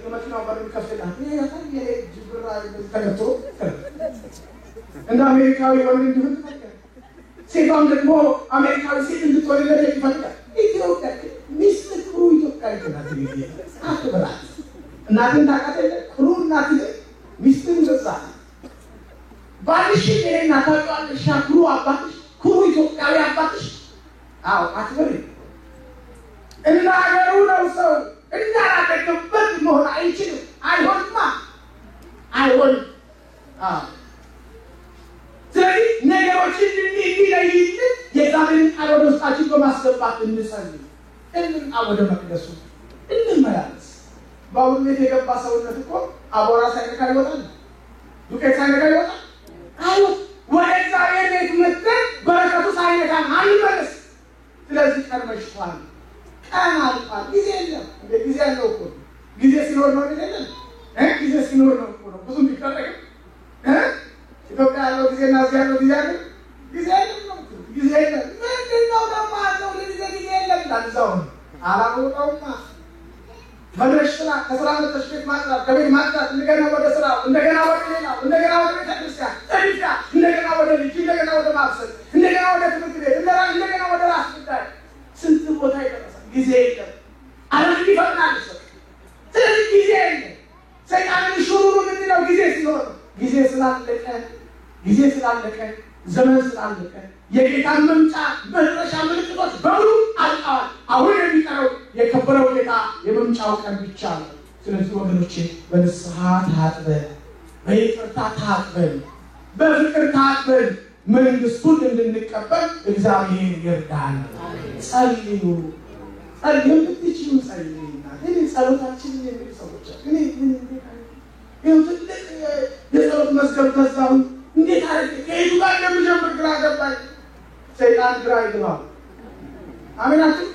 የመኪናው በር ከፍተና ያታን የጅብራ ተከቶ እንደ አሜሪካዊ ወንድ እንዲሆን ተፈቀደ። ሴቷም ደግሞ አሜሪካዊ ሴት እንድትወልድ ይፈልጋል። ኢትዮጵያ ሚስት ክሩ ኢትዮጵያ ይተናል ይሄ አትበላት እናትን ታቃተለ ክሩ እናት ሚስትን ገዛ ባልሽ የኔና ታውቃለሽ ክሩ አባትሽ ክሩ ኢትዮጵያዊ አባትሽ አው አትበሪ እና አገሩ ነው ሰው እና አደረገበት መሆን አይችልም። አይሆንማ አይሆን ስለዚህ ነገሮችን እንዲለይልን የእግዚአብሔርን ቃል ወደ ውስጣችን በማስገባት እንጸልይ። እንምጣ ወደ መቅደሱ እንመላለስ። በአሁኑ ቤት የገባ ሰውነት እኮ አቧራ ሳይነካ ይወጣል፣ ዱቄት ሳይነካ ይወጣል። አዎ ወደ እግዚአብሔር ቤት መጥተን በረከቱ ሳይነካን አንመለስ። ስለዚህ ቀን መሽቷል፣ ቀን አልፏል፣ ጊዜ የለም። ጊዜ ያለው እኮ ጊዜ ሲኖር ነው አይደለም? ጊዜ ሲኖር ነው እኮ ነው ብዙ የሚፈጠረው። ኢትዮጵያ ያለው ጊዜና እዚህ ያለው ጊዜ አለ። ጊዜ የለም፣ ጊዜ የለም። ምንድነው ደግሞ አለው ጊዜ የለም ታዛው አላወጣውማ መድረሽ ስራ ከስራ ተሽከክ ማጥራት ከቤት ማጥራት እንደገና ወደ ስራ እንደገና ወደ ሌላው እንደገና ወደ ቤተክርስቲያን እንደገና ወደ ልጅ እንደገና ወደ ማብሰል እንደገና ወደ ትምህርት ቤት እንደገና ወደ ራስ ጉዳይ ስንት ቦታ ይደረሳል። ጊዜ የለም። ዓለም ይፈጥናል። ስለዚህ ጊዜ የለም። ሰይጣንን ሹሩሩ ምንድነው? ጊዜ ሲኖር ጊዜ ስላለቀ ዘመን ስላለቀ የጌታን መምጫ መድረሻ ምልክቶች በሙሉ አልቀዋል። አሁን የሚቀረው የከበረው ጌታ የመምጫው ቀን ብቻ ነው። ስለዚህ ወገኖቼ በንስሐ ታጥበን በይቅርታ ታጥበን በፍቅር ታጥበን መንግስቱን እንድንቀበል እግዚአብሔር ይርዳን። ጸልዩ ብትችሉ ጸልዩና እኔ ጸሎታችንን የሚል ሰዎች እኔ ምን ትልቅ የጸሎት መዝገብ ተዛው እንዴት አድርጌ ከየቱ ጋር እንደምጀምር ግራ ገባኝ። ሰይጣን ግራ ይገባል። አሜናችሁ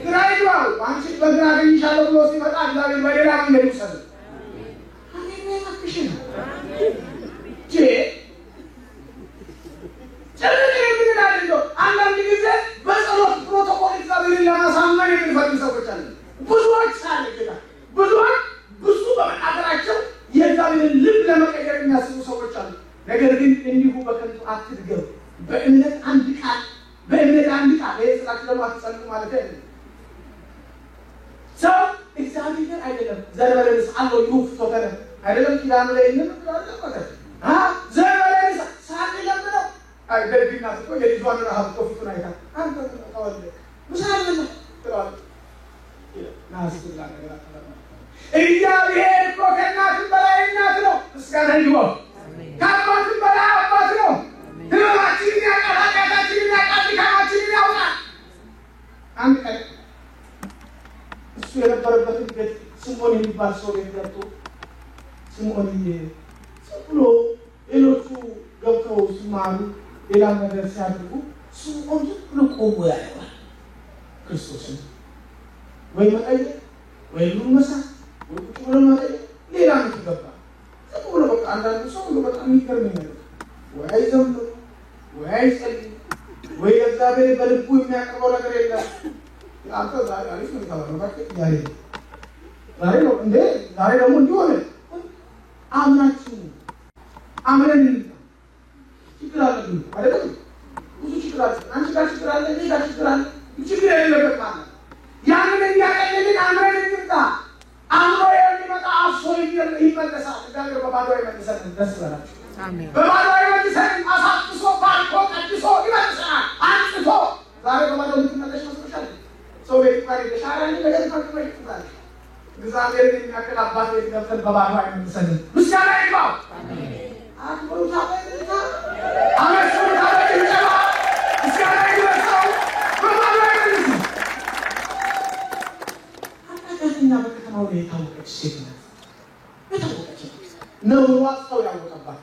ግራ ይገባል። አንቺ በግራ አገኝሻለሁ ብሎ ሲመጣ እግዚአብሔር በሌላ መንገድ ይወስዳል። አሜን ማክሽን አንዳንድ ጊዜ በጸሎት ፕሮቶኮል እግዚአብሔርን ለማሳመን የሚፈልጉ ሰዎች አሉ። ብዙ በመናገራቸው የእግዚአብሔርን ልብ ለመቀየር የሚያስቡ ሰዎች አሉ። ነገር ግን እንዲሁ በከንቱ አትድገሙ። በእምነት አንድ ቃል ለየስራችሁ ደግሞ አትጸልቁ ማለት አይደለም። ሰው እግዚአብሔር አይደለም ዘርበለንስ አለው ይውፍቶ ከነ አይደለም ኪዳኑ ላይ እንምጥራለን ማለት ዘርበለንስ ሳይለም ነው አይደግና እኮ የልጇን ረሃብ ቆፍቱን አይታ አንተ ተወልደ ምሳሌ ትራል ናስጥላ ነገር አታማ እግዚአብሔር እኮ ከእናትም በላይ እናት ነው። ምስጋና ይግባው። ከአባትም በላይ አባት ነው። ህመማችንን ያውቃል፣ ኃጢአታችንን ያውቃል፣ ድካማችንን ያውቃል። አንድ ቀን እሱ የነበረበትን ቤት ስምዖን የሚባል ሰው ቤት ገብቶ ስምዖን ዝም ብሎ ሌሎቹ ገብተው ሲማሩ ሌላም ነገር ሲያደርጉ ስምዖን ዝም ብሎ ቆሞ ያየዋል። ክርስቶስን ወይ መጠየቅ ወይ መሳት ወይ ቁጭ ብሎ መጠየቅ ሌላ ምን ገባ ዝም ብሎ በቃ አንዳንዱ ሰው ሁሉ በጣም ይገርመኛል። ወይ አይዘምሩ ወይ አይጸልይ ወይ እግዚአብሔር በልቡ የሚያቀርበው ነገር የለም። አንተ ዛሬ አሪፍ ነው ታውቃለህ። በቃ ዛሬ ነው እንዴ ዛሬ ደግሞ እንዲሆነ አምናችሁ አምነን ችግር አለብን አይደለም? ብዙ ችግር አለ። አንቺ ጋር ችግር አለ፣ እኔ ጋር ችግር አለ። ችግር የሌለበት ማለት ያንን እንዲያቀልልን አምረን እንምጣ። አምሮ የሚመጣ አፍሶ ይመለሳል። እግዚአብሔር በባዶ አይመልሰንም። ደስ ይበላችሁ። አሜን። በባዶ አይመልሰንም። አሳጥቶ ባርኮ ቀድሶ ይመልሰናል። አንጥቶ ዛሬ በባዶ ልትመለሽ መስሎሻል? ሰው ቤት ጋር ይሻላል ነገር ይፈቅዳል። እግዚአብሔር የሚያከል አባት ቤት ገብተን በባዶ አይመልሰንም። ምስጋና ይግባው። አሜን። አክብሩ ታበይታ አመሰግናለሁ። ታበይታ ምስጋና ይግባው። በባዶ አይመልሰንም። አጣቀትና በከተማው ላይ ታወቀች ሴት ናት። የታወቀች ነው ሰው ያወቀባት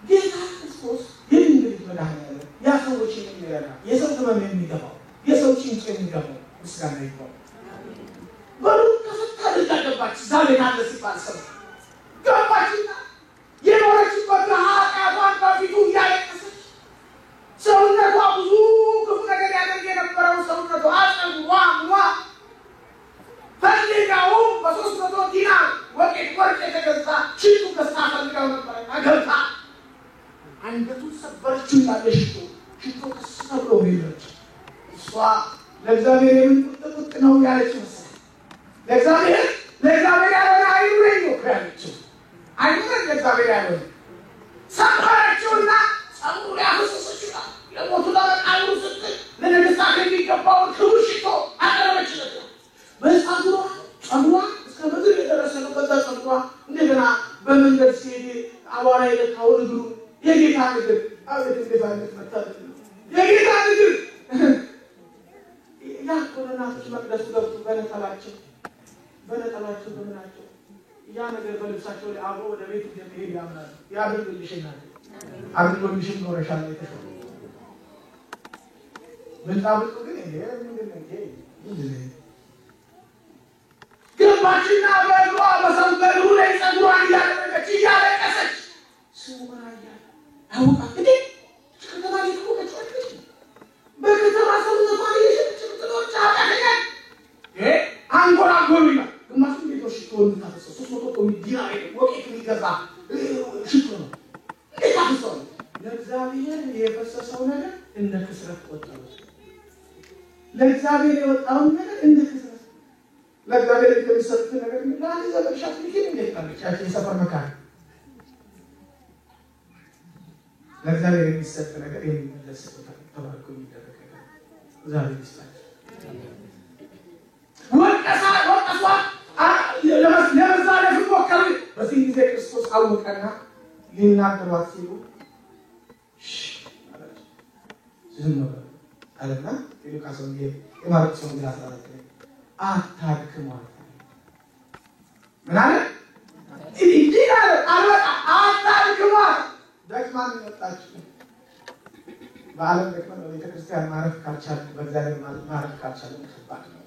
ጌታ ክርስቶስ የድንግል መድኃኒዓለም ያ ሰዎች የሚረዳ የሰው ህመም የሚገባው የሰው ጭንቅ የሚገባው ምስጋና ይግባው። በሩ ከፈታ አድርጋ ገባች። ዛሬ ካለ ሲባል ሰው ገባችና የኖረችበት ኃጢአቷን በፊቱ እያለቀሰች ሰውነቷ ብዙ ክፉ ነገር ያደርግ የነበረው ሰውነቷ አጸዋ ፈልጋው በ300 ዲናር ወርቅ የተገዛ ሽቱ ገዝታ ፈልጋው ነበርና ገብታ አንገቱ ሰበረችው ያለሽ ሽቱ ከሰብሮ ሄደች። እሷ ለእግዚአብሔር የምትጠጥቅ ነው ያለችው መሰለኝ። ለእግዚአብሔር ያለ አይኑረኝ ነው ያለችው። አይኑረኝ ለእግዚአብሔር ያለ ሰበረችውና ጸጉሩ ያፈሰሰችው ለሞቱ ለመቃብሩ ስትል ለነገሥታት የሚገባውን ክቡር ሽቶ አቀረበችለት። ጸጉሯ እስከ ምድር የደረሰ ነው። በዛ ጸጉሯ እንደገና በመንገድ ሲሄድ አቧራ የነካውን እግሩ የጌታ እግር አቤት እንዴት አይነት መታደል ነው! ካህናቶች መቅደሱ ገብቶ በነጠላቸው በምናቸው ያ ነገር በልብሳቸው ላይ አብሮ ወደ ቤት እንደሚሄድ ያምናሉ። ያድርግልሽናል አድርጎልሽም ኖረሻል የተሾመ በጣብጡ ግን ገባችና በእግሯ በሰንበሩ ላይ ጸጉሯን እያደረገች እያለቀሰች ስሙ ማያ አውቃ እንዴ ከተማ ሊቆመች በከተማ ሰው ዘፋን የሽጥጥሎች አቀቀ አንጎራጎሩና ግማሹ ቤቶች ተወንዱ ታፈሰ 300 ዲናር ወቄት የሚገዛ ሽቶ ነው ታፈሰው ለእግዚአብሔር የፈሰሰው ነገር እንደ ክስረት ቆጠሩ። ለእግዚአብሔር የወጣው ነገር እንደ ክስረት ለእግዚአብሔር የሚሰጥ ነገር ምንድነው? ዘበሻት ሊኪን እንደታለች የሰፈር መካን ለእግዚአብሔር የሚሰጥ ነገር የሚመለስበት ተባርኮ የሚደረግ ነገር እግዚአብሔር ይስጣል። ወቀሳ ለመዛለፍ ሞከረ። በዚህ ጊዜ ክርስቶስ አወቀና ሊናገሯት ሲሉ ዝም አለና ሉቃስ ወንጌል የማርቆስ ወንጌል 14 ላይ አታድክሟት ምን አለ? እንዲህ አለ አታድክሟት። ደክማን መጣች። በዓለም ደክመን በቤተክርስቲያን ማረፍ ካልቻልን በእግዚአብሔር ማረፍ ካልቻልን ከባድ ነው።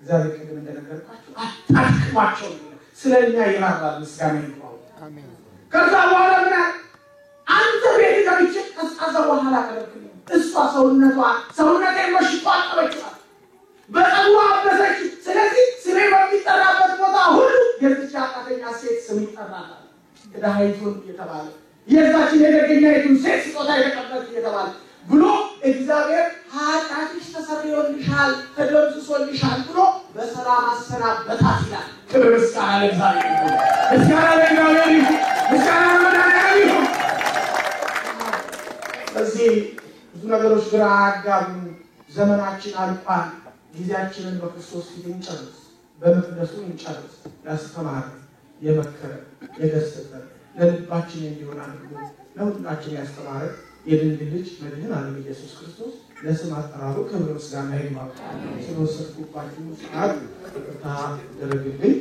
እግዚአብሔር ቅድም እንደነገርኳችሁ አታድክሟቸው ስለኛ ይራራል። ምስጋና ይሁን አሜን። ከዛ በኋላ ምን አንተ ቤት ገብቼ ቀዝቃዛ በኋላ ከለክኝ እሷ ሰውነቴን መሽቷ አጠበችዋል በጸጉሯ አበሰች። ስለዚህ ስሜ በሚጠራበት ቦታ ሁሉ የዚች ኃጢአተኛ ሴት ስም ይጠራል። ድሃይቱን እየተባለ የዛችን የደገኛይቱን ሴት ስጦታ የተቀበለች እየተባለ ብሎ እግዚአብሔር ኃጢአትሽ ተሰርዮልሻል ተደምስሶልሻል ብሎ በሰላም አሰናበታት ይላል። ክብር ምስጋና ለእግዚአብሔር ይሁን። ምስጋና ለእግዚአብሔር ይሁን። ምስጋና ለእግዚአብሔር ይሁን። ስለዚህ ብዙ ነገሮች ግራ አጋቡ። ዘመናችን አልቋል። ጊዜያችንን በክርስቶስ ፊት እንጨርስ፣ በመቅደሱ እንጨርስ። ያስተማረ የመከረ የገሰጸ ለልባችን እንዲሆን አድርጎ ለሁላችን ያስተማረ የድንግል ልጅ መድህን ዓለም ኢየሱስ ክርስቶስ ለስም አጠራሩ ክብር ምስጋና ይግባው። ስለወሰድኩባችሁ ሰዓት ይቅርታ ደረግልኝ።